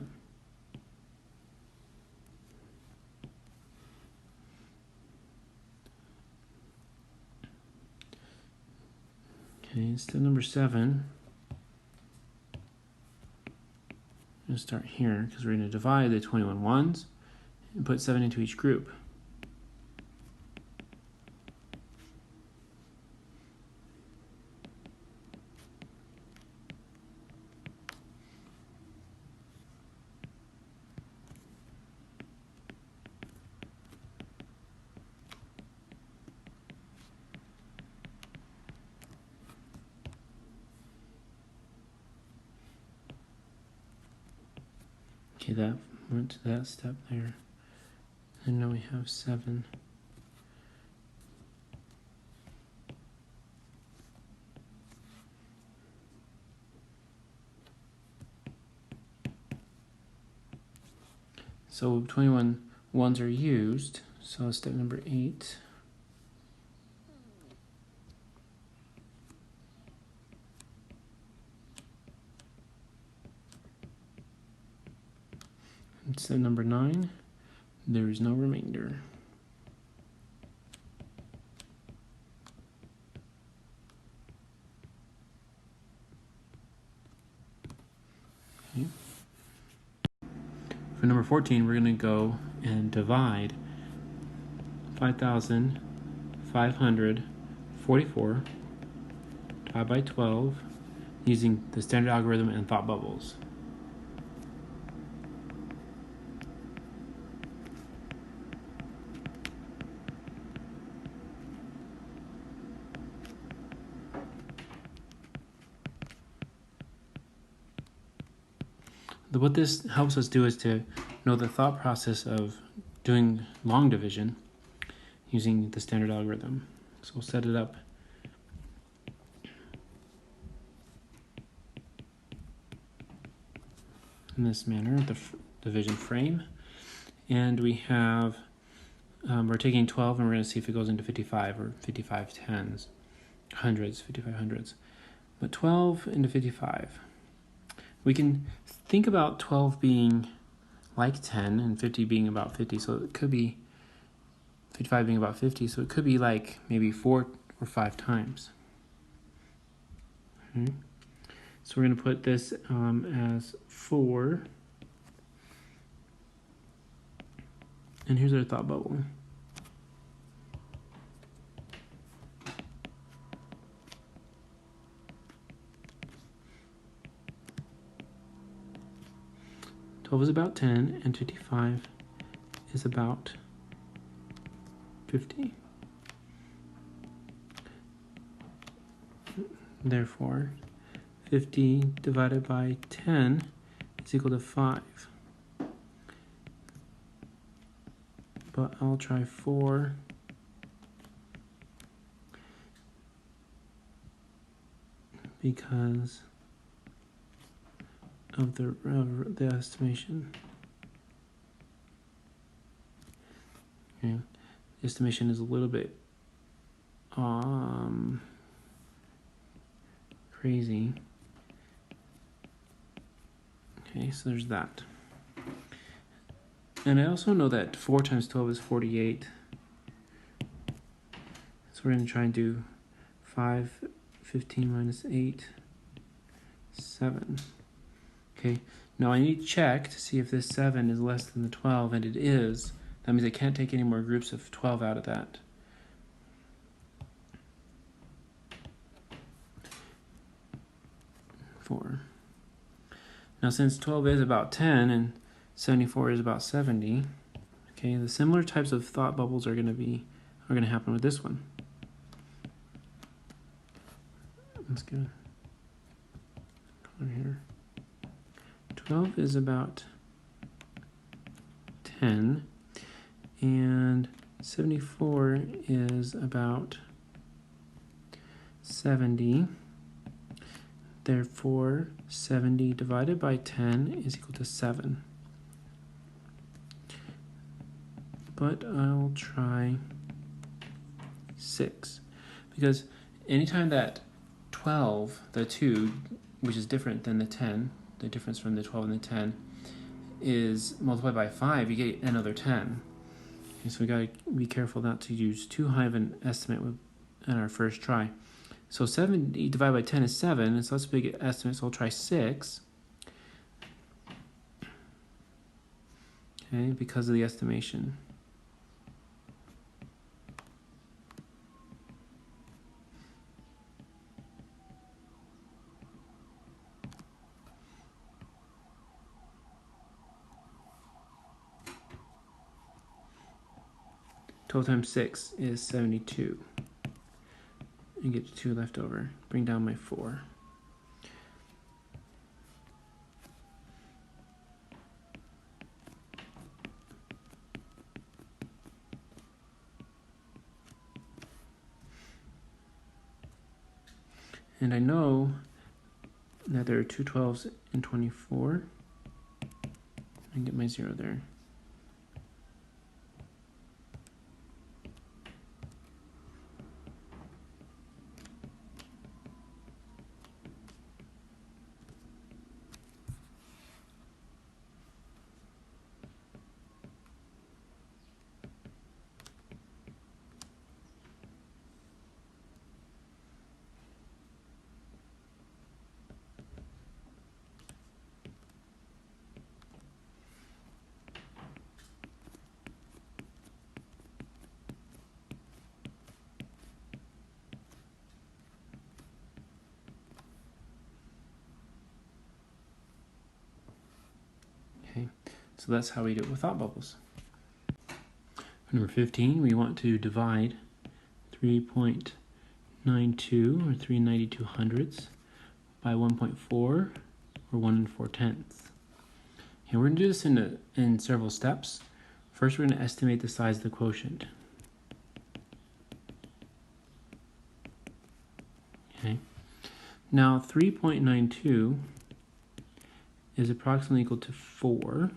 Okay, step number 7. I'm going to start here because we're going to divide the 21 ones and put 7 into each group. Okay, that went to that step there. And now we have 7. So 21 ones are used. So step number 8. And step number 9. There is no remainder. For number 14, we're going to go and divide 5,544 divided by 12 using the standard algorithm and thought bubbles. What this helps us do is to know the thought process of doing long division using the standard algorithm. So we'll set it up in this manner, the division frame. And we have, we're taking 12 and we're going to see if it goes into 55 or 55 tens, hundreds, 55 hundreds. But 12 into 55. We can think about 12 being like 10 and 50 being about 50. So it could be 55 being about 50. So it could be like maybe 4 or 5 times. Okay. So we're going to put this as 4. And here's our thought bubble. Is about 10 and 55 is about 50. Therefore, 50 divided by 10 is equal to 5. But I'll try 4 because of the estimation. Okay, the estimation is a little bit crazy. Okay, so there's that. And I also know that 4 times 12 is 48. So we're going to try and do 5, 15 minus 8, 7. Okay, now I need to check to see if this 7 is less than the 12, and it is. That means I can't take any more groups of 12 out of that. Four. Now since 12 is about 10 and 74 is about 70, okay, the similar types of thought bubbles are going to happen with this one. Let's get a color here. 12 is about 10, and 74 is about 70. Therefore, 70 divided by 10 is equal to 7. But I'll try 6. Because anytime that 12, the 2, which is different than the 10, the difference from the 12 and the 10, is multiplied by 5, you get another 10. Okay, so we got to be careful not to use too high of an estimate in our first try. So 70 divided by 10 is 7, and so that's a big estimate, so I'll try 6. Okay, because of the estimation. Total times 6 is 72. And get 2 left over. Bring down my 4. And I know that there are 2 12s in 24. I get my 0 there. So that's how we do it with thought bubbles. For number 15, we want to divide 3.92 or 392 hundredths by 1.4 or 1 4/10. And we're going to do this in several steps. First, we're going to estimate the size of the quotient. Okay. Now, 3.92 is approximately equal to 4,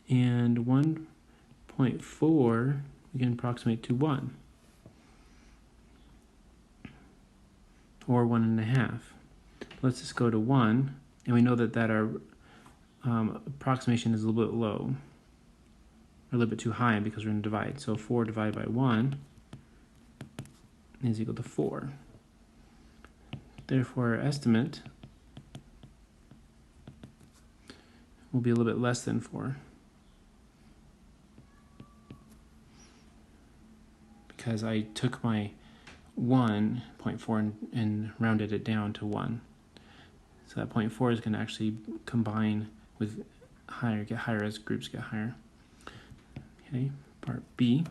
and 1.4 we can approximate to 1, or 1.5. Let's just go to 1, and we know that our approximation is a little bit low, or a little bit too high because we're going to divide. So 4 divided by 1 is equal to 4. Therefore, our estimate will be a little bit less than 4, because I took my 1.4 and rounded it down to 1. So that 0.4 is going to actually combine with get higher as groups get higher. Okay, part B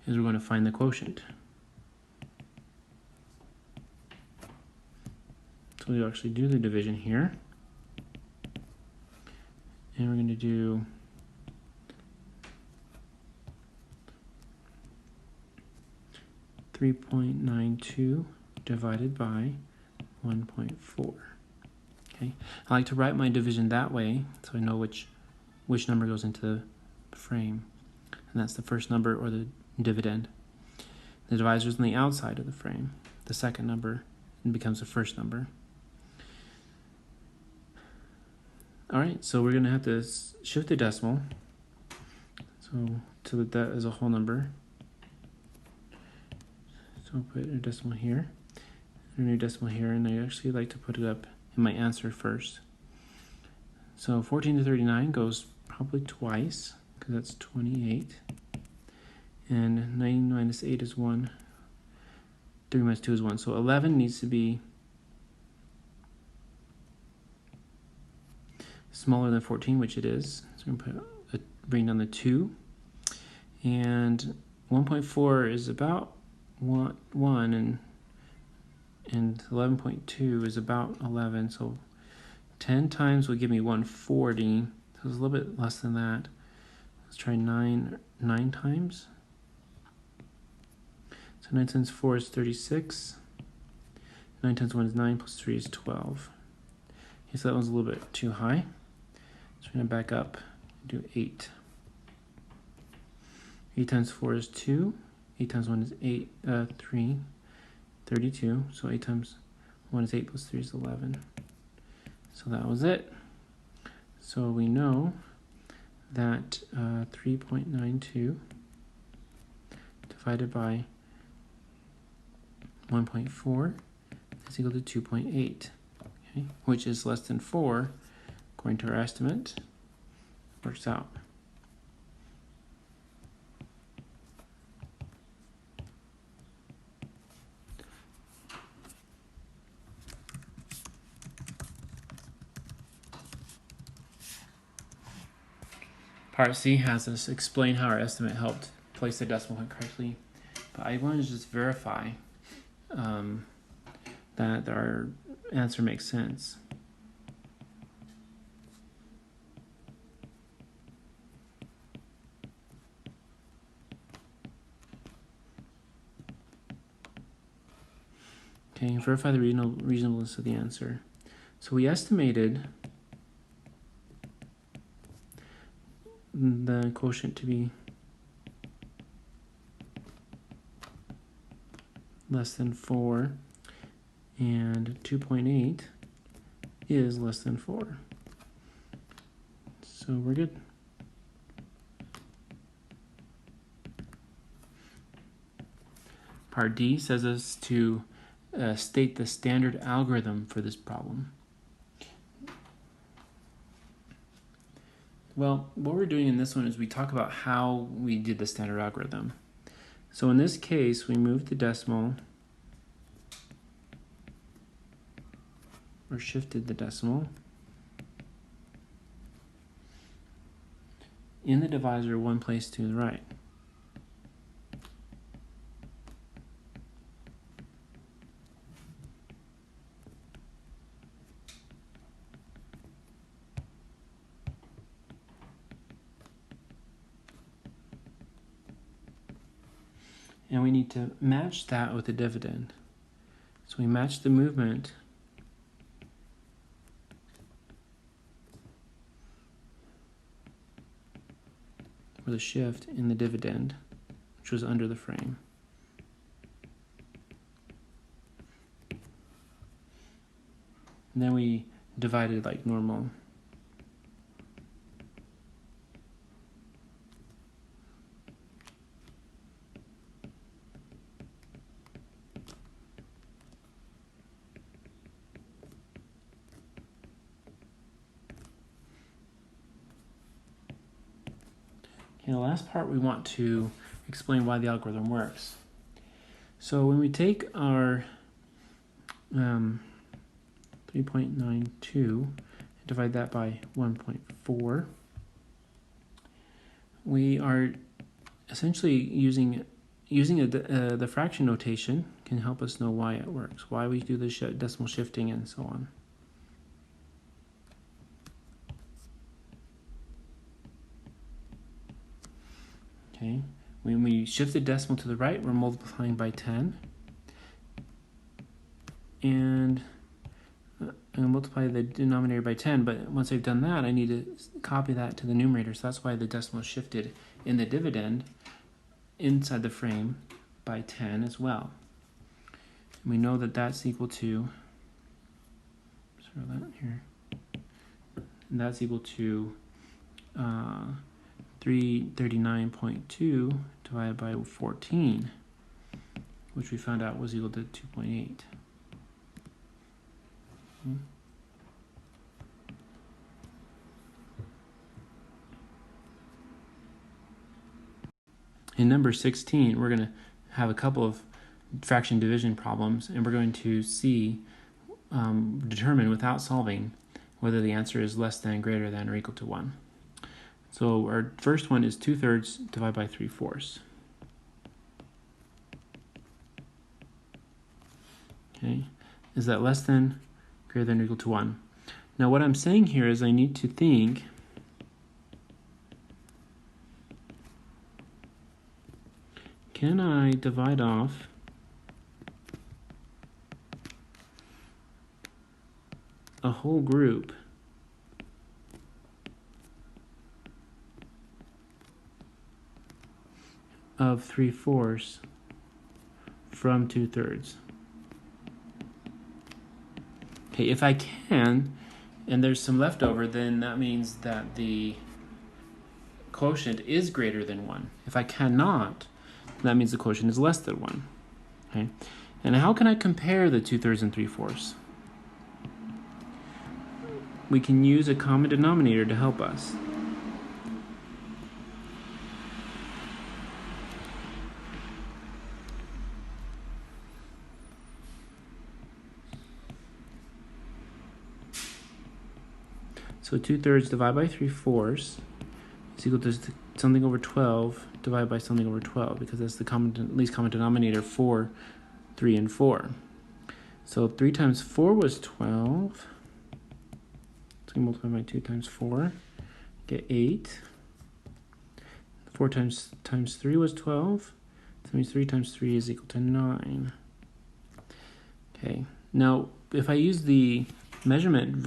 is we're going to find the quotient. So we'll actually do the division here. And we're going to do 3.92 divided by 1.4. Okay, I like to write my division that way so I know which number goes into the frame. And that's the first number, or the dividend. The divisor is on the outside of the frame. The second number becomes the first number. Alright, so we're going to have to shift the decimal so that is a whole number. So I'll put a decimal here, a new decimal here, and I actually like to put it up in my answer first. So 14 to 39 goes probably twice, because that's 28. And 9 minus 8 is 1. 3 minus 2 is 1. So 11 needs to be smaller than 14, which it is. So we're going to bring down the 2. And 1.4 is about 1 and 11.2 is about 11. So 10 times will give me 140. So it's a little bit less than that. Let's try 9 times. So 9 times 4 is 36. 9 times 1 is 9, plus 3 is 12. Okay, so that one's a little bit too high. So we're going to back up and do 8. 8 times 4 is 2. 8 times 1 is 3. 32. So 8 times 1 is 8, plus 3 is 11. So that was it. So we know that 3.92 divided by 1.4 is equal to 2.8, okay, which is less than 4, according to our estimate. Works out. Part C has us explain how our estimate helped place the decimal point correctly, but I want to just verify that our answer makes sense. Okay, verify the reasonableness of the answer. So we estimated the quotient to be less than 4, and 2.8 is less than 4. So we're good. Part D says us to state the standard algorithm for this problem. Well, what we're doing in this one is we talk about how we did the standard algorithm. So in this case, we moved the decimal, or shifted the decimal, in the divisor one place to the right. And we need to match that with the dividend. So we match the movement or the shift in the dividend, which was under the frame. And then we divided like normal. Okay, the last part we want to explain why the algorithm works. So when we take our 3.92 and divide that by 1.4, we are essentially using the fraction notation can help us know why it works, why we do the decimal shifting and so on. Okay, when we shift the decimal to the right, we're multiplying by 10. And I'm going to multiply the denominator by 10, but once I've done that, I need to copy that to the numerator. So that's why the decimal shifted in the dividend inside the frame by 10 as well. And we know that that's equal to, and that's equal to 339.2 divided by 14, which we found out was equal to 2.8. In number 16, we're going to have a couple of fraction division problems, and we're going to determine without solving whether the answer is less than, greater than, or equal to 1. So our first one is 2/3 divided by 3/4. Okay, is that less than, greater than, or equal to 1? Now what I'm saying here is I need to think can I divide off a whole group of 3/4 from 2/3? Okay, if I can, and there's some left over, then that means that the quotient is greater than 1. If I cannot, that means the quotient is less than 1. Okay, and how can I compare the 2/3 and 3/4? We can use a common denominator to help us. So 2/3 divided by 3/4 is equal to something over 12 divided by something over 12, because that's the least common denominator for 3 and 4. So 3 times 4 was 12. So we multiply by 2 times 4, get 8. 4 times 3 was 12. That means 3 times 3 is equal to 9. Okay, now if I use the measurement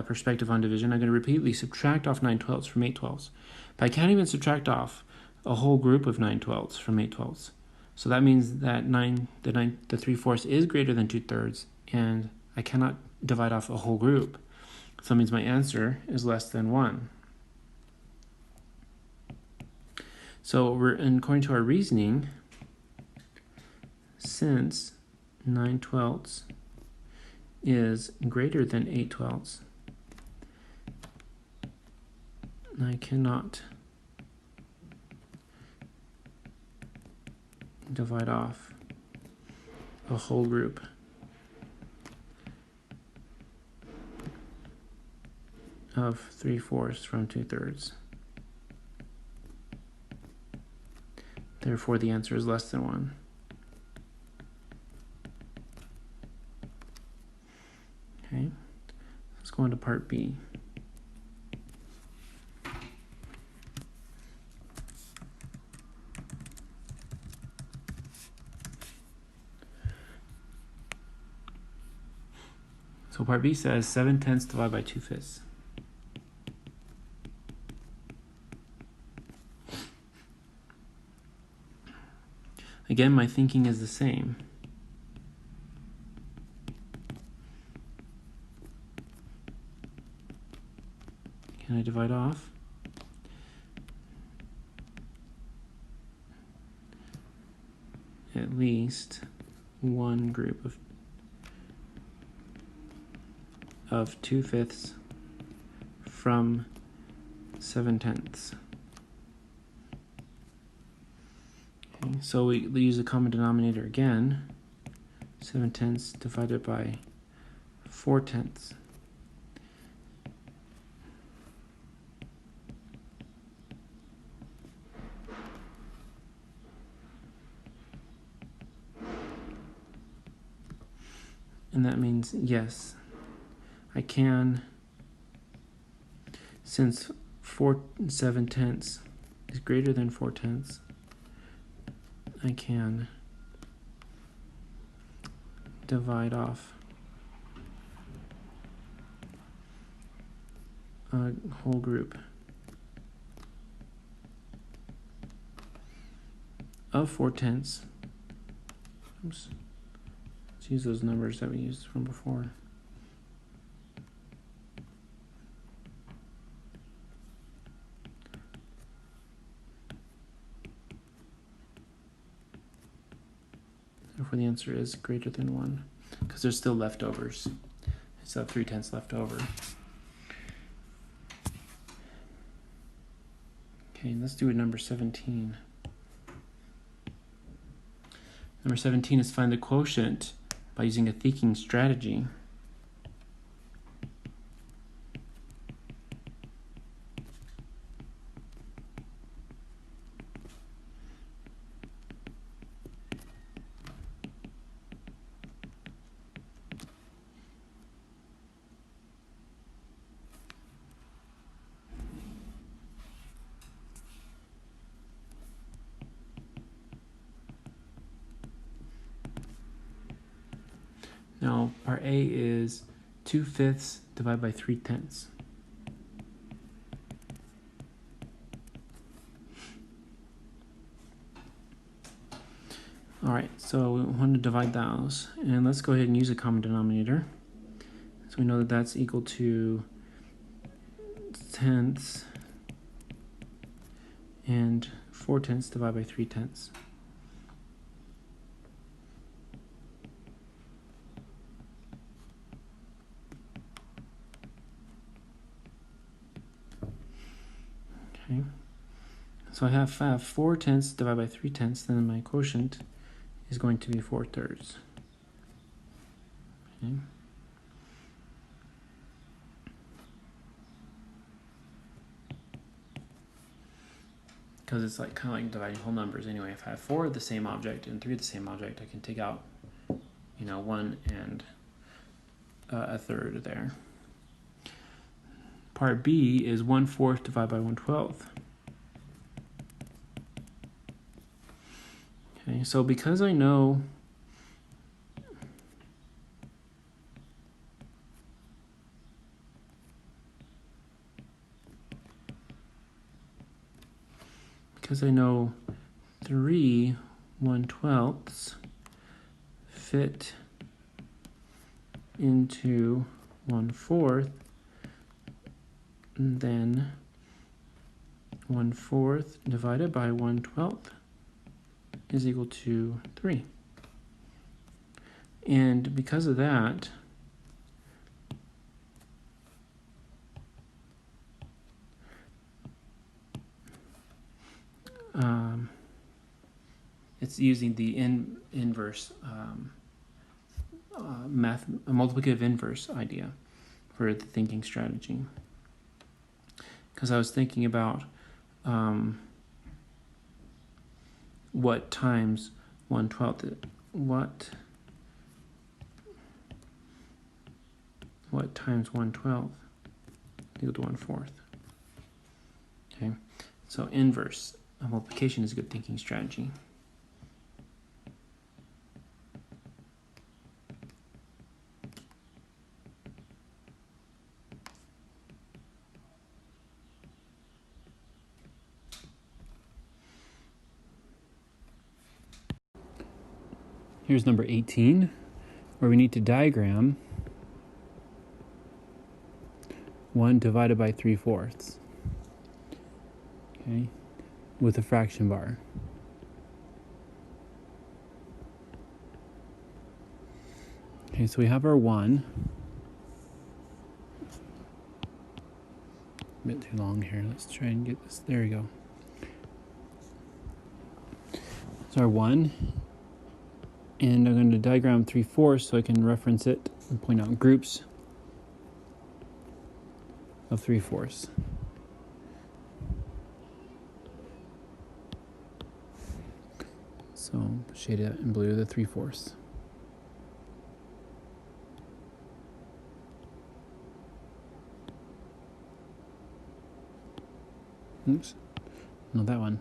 perspective on division, I'm going to repeatedly subtract off 9/12 from 8/12. But I can't even subtract off a whole group of 9/12 from 8/12. So that means that the 3/4 is greater than 2/3, and I cannot divide off a whole group. So that means my answer is less than 1. So according to our reasoning, since 9/12 is greater than 8/12, I cannot divide off a whole group of 3/4 from 2/3. Therefore, the answer is less than 1. Okay, let's go on to part B. So part B says 7/10 divided by 2/5. Again, my thinking is the same. Can I divide off? At least one group of 2/5 from 7/10. Okay, so we use the common denominator again. 7/10 divided by 4/10. And that means, yes, I can, since 7/10 is greater than 4/10, I can divide off a whole group of 4/10. Oops. Let's use those numbers that we used from before. Therefore, the answer is greater than 1, because there's still leftovers. I still have 3/10 left over. Okay, let's do number 17. Number 17 is find the quotient by using a thinking strategy. Now, part A is 2/5 divided by 3/10. All right, so we want to divide those, and let's go ahead and use a common denominator. So we know that that's equal to 10ths and 4/10 divided by 3/10. Okay, so I have 4/10 divided by 3/10, then my quotient is going to be 4/3. Okay. Because it's like kind of like dividing whole numbers anyway. If I have 4 of the same object and 3 of the same object, I can take out, 1 and a third there. Part B is 1/4 divided by 1/12. Okay, so because I know because I know 3 1/12ths fit into 1/4, then 1/4 divided by 1/12 is equal to 3. And because of that, it's using the inverse multiplicative inverse idea for the thinking strategy. Because I was thinking about what times 1/12? What times 1/12 equal to 1/4? Okay, so inverse of multiplication is a good thinking strategy. Here's number 18, where we need to diagram 1 divided by 3/4, okay, with a fraction bar. Okay, so we have our 1. A bit too long here. Let's try and get this. There we go. It's our 1. And I'm going to diagram 3/4 so I can reference it and point out groups of 3/4. So shade it in blue, the 3/4. Oops, not that one.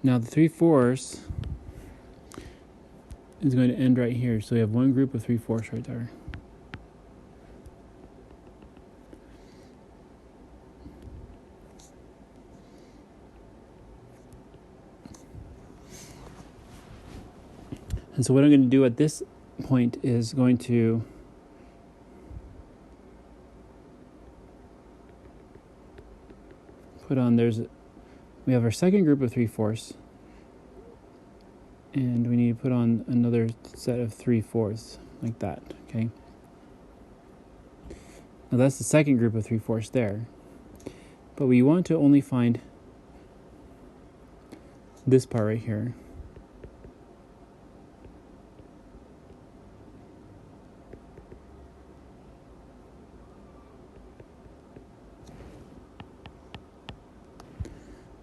Now the 3/4 is going to end right here. So we have one group of 3/4 right there. And so what I'm going to do at this point is going to put on, we have our second group of 3/4, and we need to put on another set of 3/4 like that, okay? Now that's the second group of 3/4 there, but we want to only find this part right here.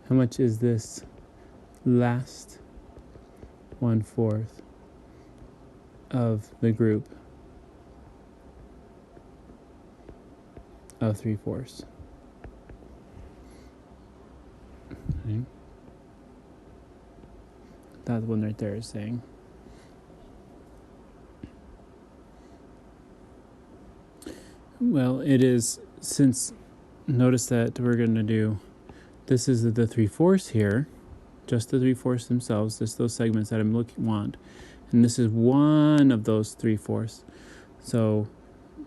How much is this last 1/4 of the group of 3/4? Okay. That one right there is saying. Well, it is, since notice that we're going to do, this is the 3/4 here, just the 3/4 themselves, just those segments that I'm want, and this is one of those 3/4. So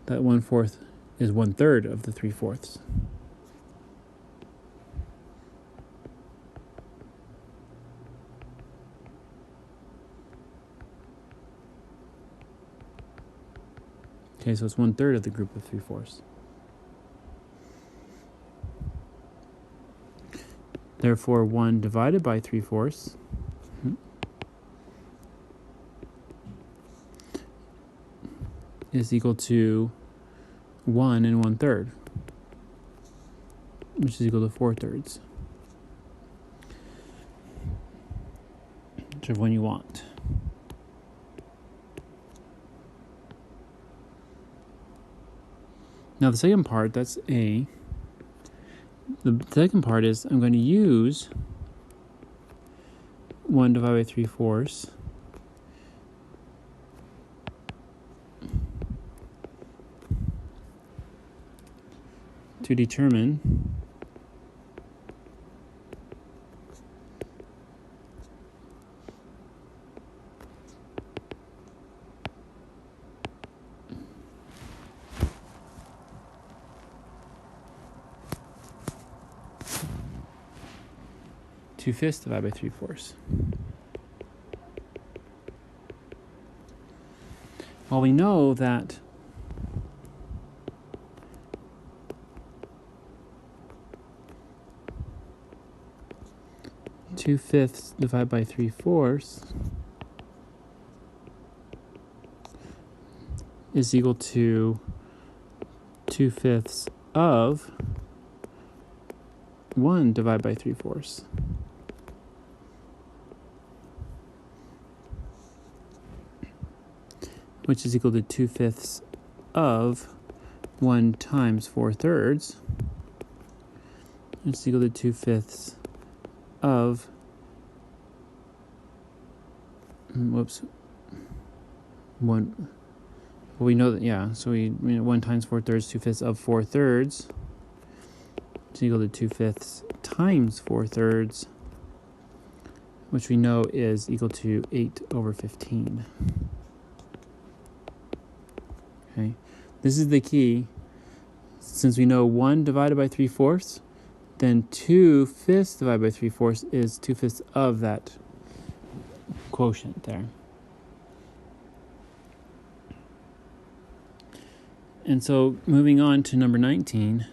that 1/4 is 1/3 of the 3/4. Okay, so it's 1/3 of the group of 3/4. Therefore, 1 divided by 3/4 is equal to 1 and 1/3, which is equal to 4/3, whichever one you want. Now the second part, that's A. The second part is I'm going to use 1 divided by 3/4 to determine two-fifths divided by 3/4. Well, we know that two-fifths divided by 3/4 is equal to 2/5 of 1 divided by 3/4. which is equal to 2/5 of 1 times 4/3, which is equal to 2/5 of, one. Well, we know that, yeah, so we 1 times 4/3, 2/5 of 4/3, which is equal to 2/5 times 4/3, which we know is equal to 8/15. Okay, this is the key. Since we know 1 divided by 3/4, then 2/5 divided by 3/4 is 2/5 of that quotient there. And so moving on to number 19,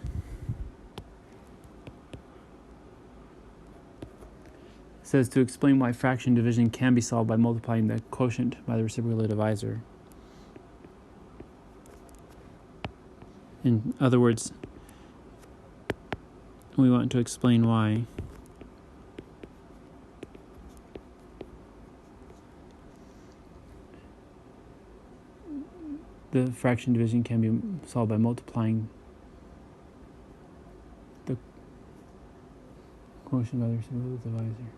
it says to explain why fraction division can be solved by multiplying the quotient by the reciprocal of the divisor. In other words, we want to explain why the fraction division can be solved by multiplying the quotient by the reciprocal of the divisor.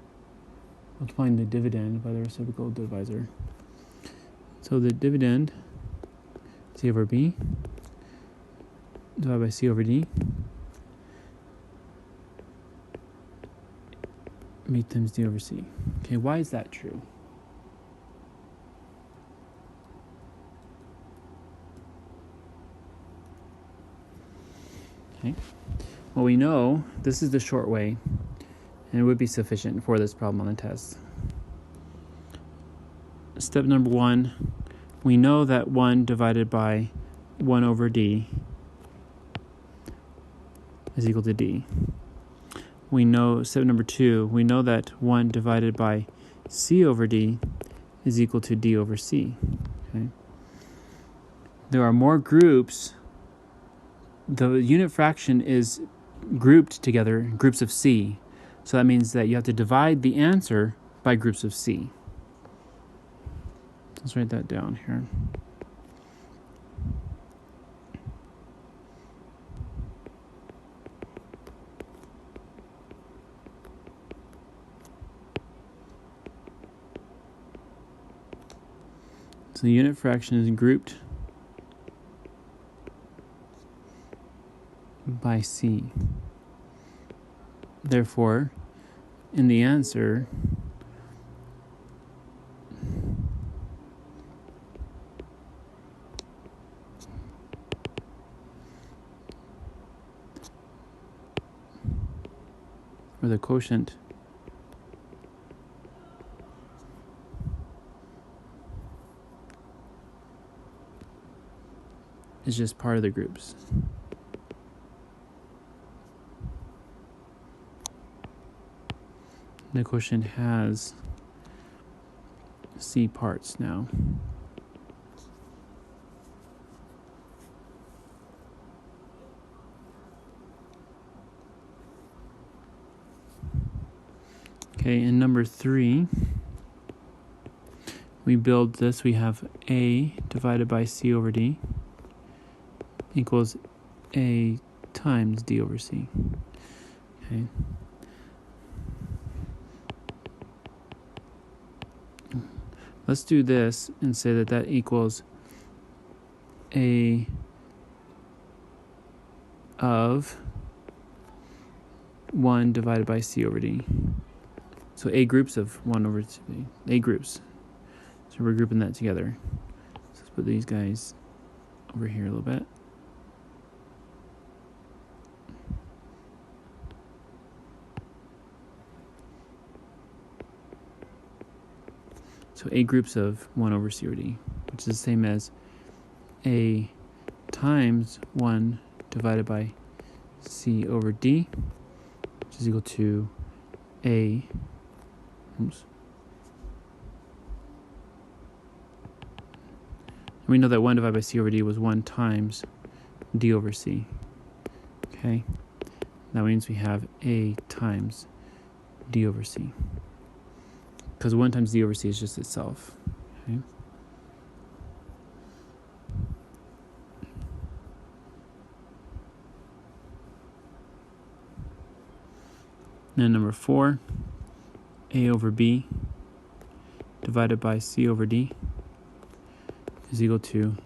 Multiplying the dividend by the reciprocal of the divisor. So the dividend, C over B, divided by C over D, B times D over C. Okay, why is that true? Okay, well, we know this is the short way, and it would be sufficient for this problem on the test. Step number 1, we know that 1 divided by 1 over D is equal to D. We know, step number 2, we know that 1 divided by C over D is equal to D over C. Okay. There are more groups. The unit fraction is grouped together, groups of C. So that means that you have to divide the answer by groups of C. Let's write that down here. So the unit fraction is grouped by C. Therefore, in the answer, or the quotient, is just part of the groups. The quotient has C parts now. Okay, in number 3, we build this. We have A divided by C over D equals A times D over C. Okay. Let's do this and say that that equals A of 1 divided by C over D. So A groups of 1 over C. A groups. So we're grouping that together. So let's put these guys over here a little bit. So A groups of 1 over C over D, which is the same as A times 1 divided by C over D, which is equal to A, we know that 1 divided by C over D was 1 times D over C. Okay, that means we have A times D over C. Because 1 times D over C is just itself. Okay. then number 4, a over b divided by c over d is equal to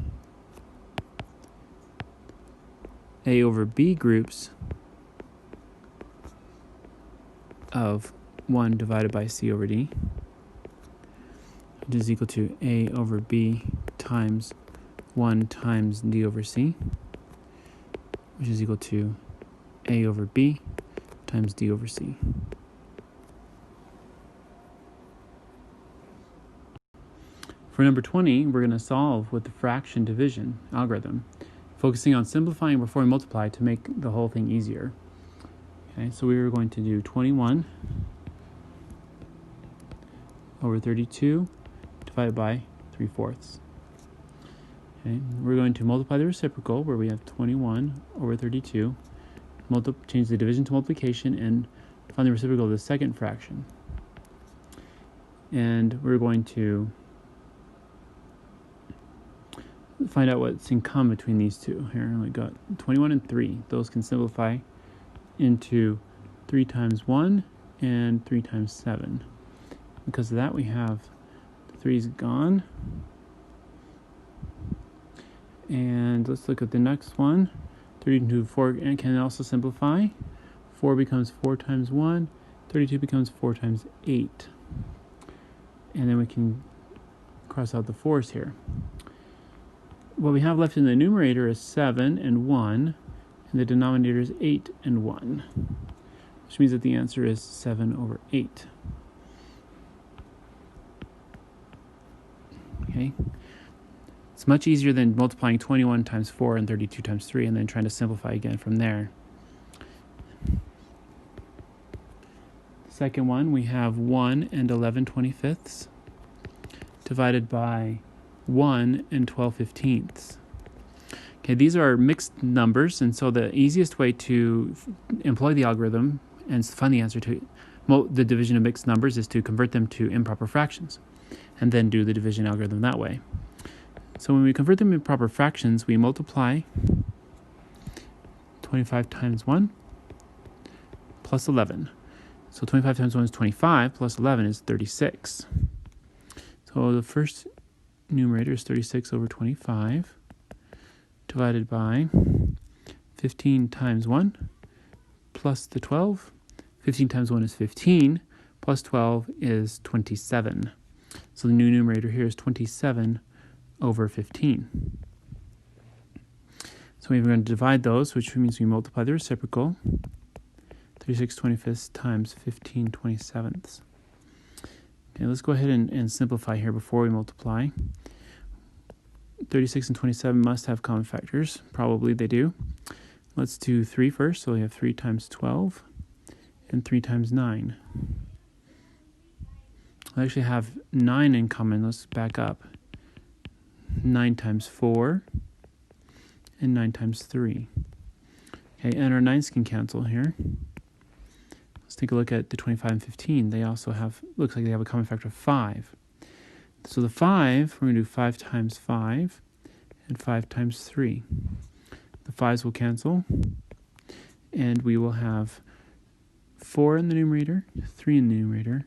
a over b groups of 1 divided by c over d, which is equal to a over b times 1 times d over c, which is equal to a over b times d over c. For number 20, we're going to solve with the fraction division algorithm, focusing on simplifying before we multiply to make the whole thing easier. Okay, so we are going to do 21 over 32 divided by 3/4. Okay, we're going to multiply the reciprocal, where we have 21 over 32, change the division to multiplication, and find the reciprocal of the second fraction. And we're going to find out what's in common between these two. Here we got 21 and 3. Those can simplify into 3 times 1 and 3 times 7. Because of that, we have 3 is gone. And let's look at the next one. 32 and 4 can also simplify. 4 becomes 4 times 1. 32 becomes 4 times 8. And then we can cross out the 4's here. What we have left in the numerator is 7 and 1, and the denominator is 8 and 1, which means that the answer is 7 over 8. Okay. It's much easier than multiplying 21 times 4 and 32 times 3 and then trying to simplify again from there. The second one, we have 1 and 11/25 divided by 1 and 12/15. Okay, these are mixed numbers, and so the easiest way to employ the algorithm and find the answer to the division of mixed numbers is to convert them to improper fractions and then do the division algorithm that way. So when we convert them into proper fractions, we multiply 25 times 1 plus 11. So 25 times 1 is 25, plus 11 is 36. So the first numerator is 36 over 25, divided by 15 times 1, plus the 12. 15 times 1 is 15, plus 12 is 27. So the new numerator here is 27 over 15. So we're going to divide those, which means we multiply the reciprocal. 36/25 times 15/27. Okay, let's go ahead and simplify here before we multiply. 36 and 27 must have common factors. Probably they do. Let's do 3 first. So we have 3 times 12 and 3 times 9. I actually have 9 in common. Let's back up. 9 times 4 and 9 times 3. Okay, and our 9's can cancel here. Let's take a look at the 25 and 15. They also have, looks like they have a common factor of 5. So the 5, we're going to do 5 times 5 and 5 times 3. The 5's will cancel, and we will have 4 in the numerator, 3 in the numerator,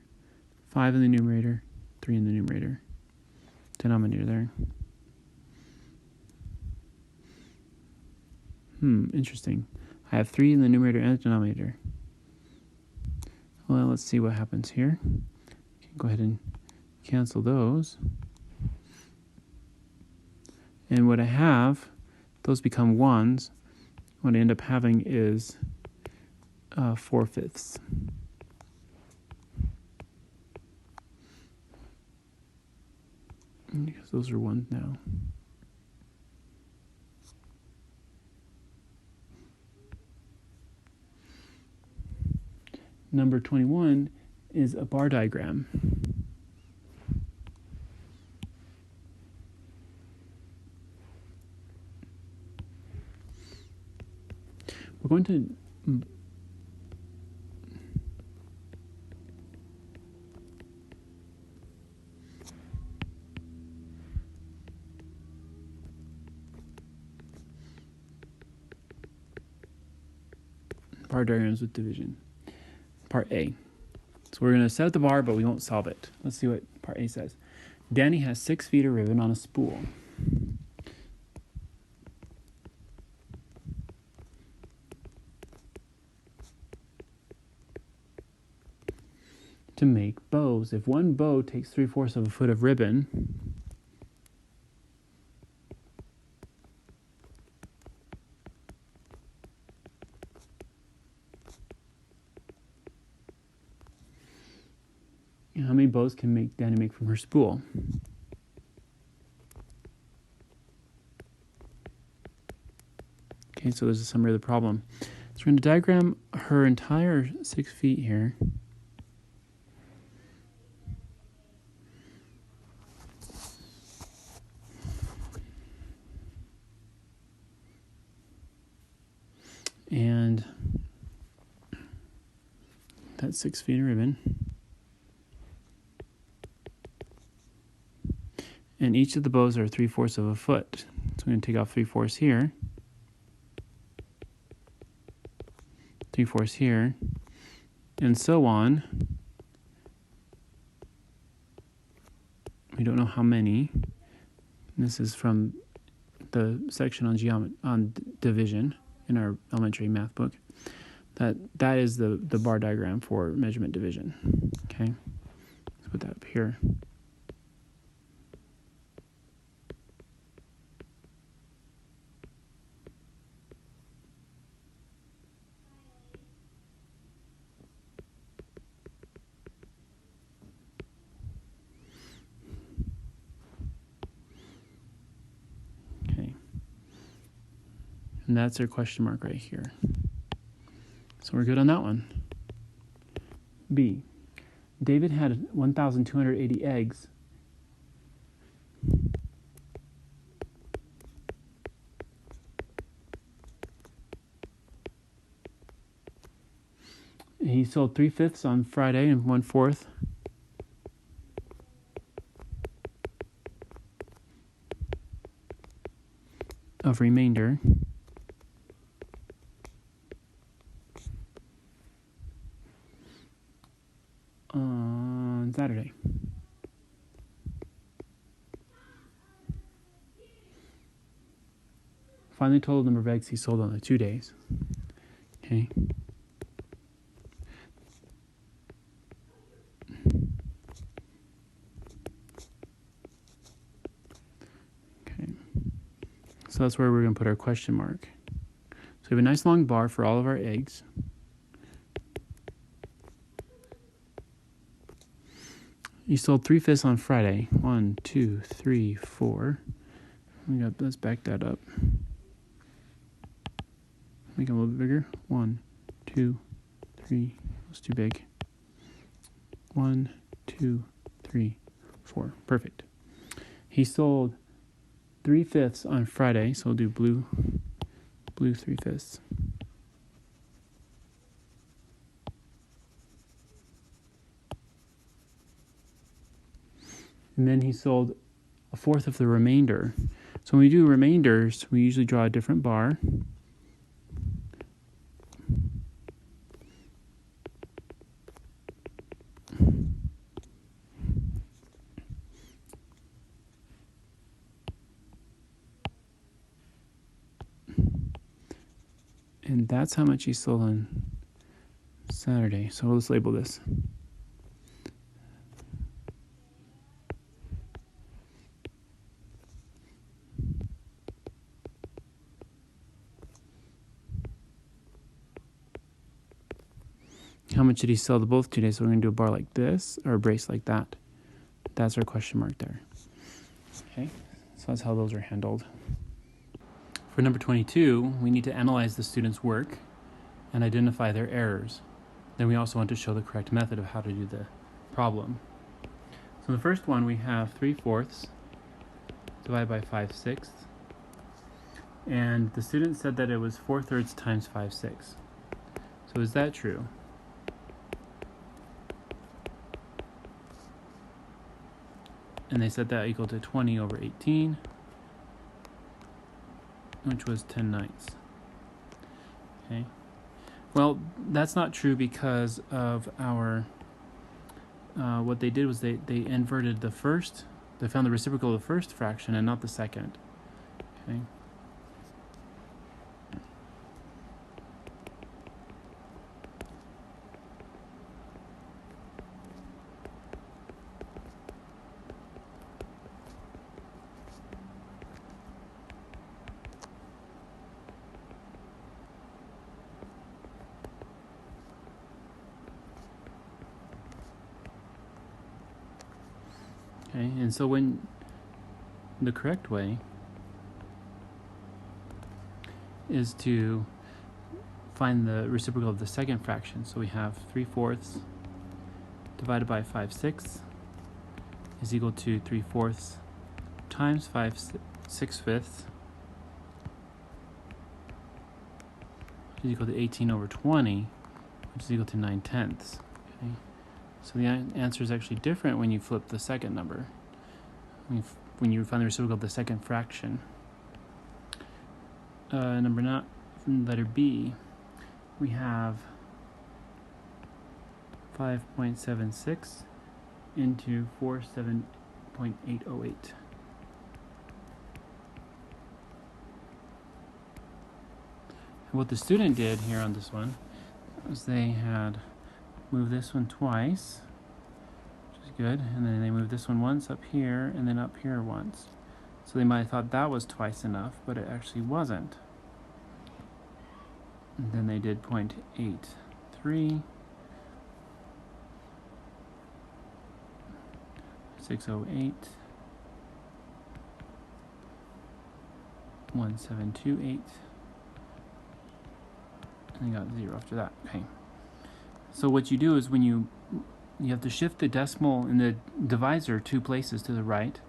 5 in the numerator, 3 in the numerator. Denominator there. Interesting. I have 3 in the numerator and the denominator. Well, let's see what happens here. Go ahead and cancel those. And what I have, those become 1s. What I end up having is 4/5. Because those are 1s now. Number 21 is a bar diagram. We're going to bar diagrams with division. part A. So we're going to set up the bar, but we won't solve it. Let's see what part A says. Danny has 6 feet of ribbon on a spool. To make bows. If one bow takes 3/4 of a foot of ribbon, how many bows can Danny make from her spool? Okay, so there's a summary of the problem. So we're going to diagram her entire 6 feet here. And that's 6 feet of ribbon. And each of the bows are 3/4 of a foot. So we're going to take off 3/4 here. 3/4 here. And so on. We don't know how many. This is from the section on division in our elementary math book. That is the bar diagram for measurement division. Okay, let's put that up here. Okay, and that's our question mark right here. So we're good on that one. B. David had 1,280 eggs. He sold 3/5 on Friday and 1/4 of remainder on Saturday. Find the total number of eggs he sold on the 2 days. Okay. Okay. So that's where we're going to put our question mark. So we have a nice long bar for all of our eggs. You sold 3/5 on Friday. 1, 2, 3, 4. Let's back that up. Make it a little bit bigger. 1, 2, 3. That's too big. 1, 2, 3, 4. Perfect. He sold 3/5 on Friday, so we'll do blue 3/5. And then he sold 1/4 of the remainder. So when we do remainders, we usually draw a different bar. And that's how much he sold on Saturday. So let's label this. How much did he sell the both 2 days? So we're going to do a bar like this or a brace like that. That's our question mark there. Okay, so that's how those are handled. For number 22, we need to analyze the student's work and identify their errors. Then we also want to show the correct method of how to do the problem. So the first one, we have 3/4 divided by 5/6. And the student said that it was 4/3 times 5/6. So is that true? And they said that equal to 20/18, which was 10/9. Okay. Well, that's not true because of our, what they did was they inverted the first, they found the reciprocal of the first fraction and not the second. Okay. Okay, and so when the correct way is to find the reciprocal of the second fraction. So we have 3/4 divided by 5/6 is equal to 3/4 times 5/6 which is equal to 18/20, which is equal to 9/10. Okay. So the answer is actually different when you flip the second number, when you find the reciprocal of the second fraction. Number 9, letter B, we have 5.76 into 47.808. What the student did here on this one was they had moved this one twice, which is good, and then they moved this one once up here and then up here once. So they might have thought that was twice enough, but it actually wasn't. And then they did 0.83, 608, 1728, and they got 0 after that. Okay. So what you do is when you have to shift the decimal in the divisor 2 places to the right,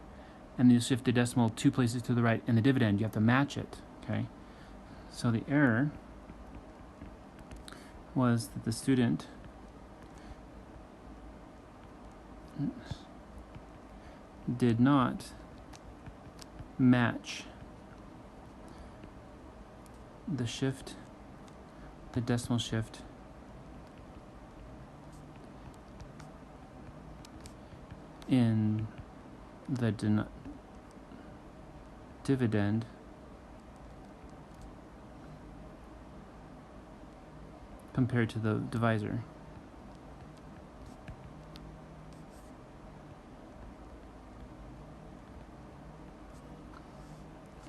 and then you shift the decimal 2 places to the right in the dividend. You have to match it. Okay. So the error was that the student did not match the shift, the decimal shift in the dividend compared to the divisor.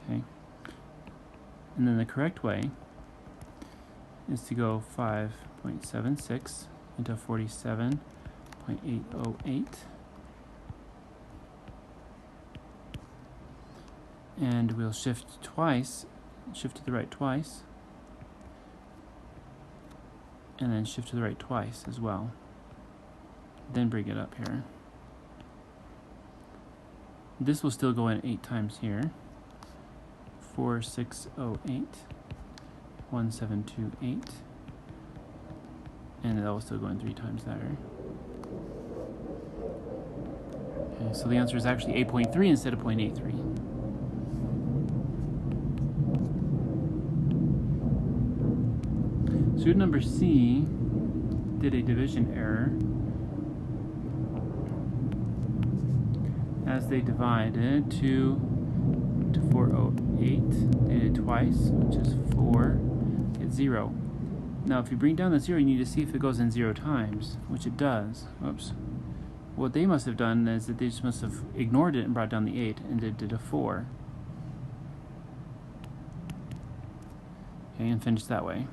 Okay. And then the correct way is to go 5.76 into 47.808. And we'll shift twice, shift to the right twice, and then shift to the right twice as well. Then bring it up here. This will still go in 8 times here. 4608, 1728, and that will still go in 3 times there. Okay, so the answer is actually 8.3 instead of 0.83. Student number C did a division error as they divided 2 to 408. They did it twice, which is 4, get 0. Now if you bring down the 0, you need to see if it goes in 0 times, which it does. Oops. What they must have done is that they just must have ignored it and brought down the 8 and did a 4. Okay, and finished that way.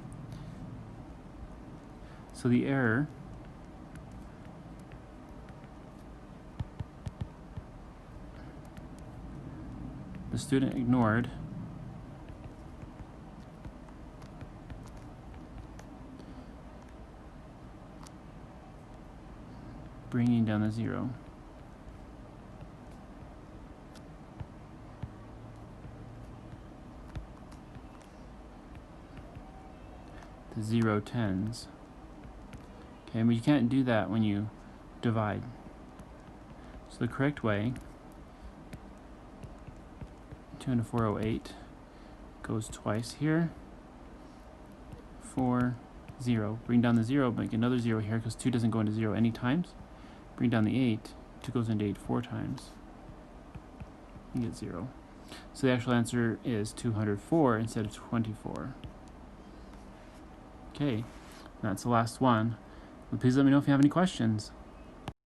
So the error the student ignored bringing down the 0. The 0 tens. Okay, but you can't do that when you divide. So the correct way, 2 into 408 goes twice here. 4 0. Bring down the 0, make another 0 here because 2 doesn't go into 0 any times. Bring down the 8, 2 goes into 8 4 times. You get 0. So the actual answer is 204 instead of 24. Okay, that's the last one. Please let me know if you have any questions.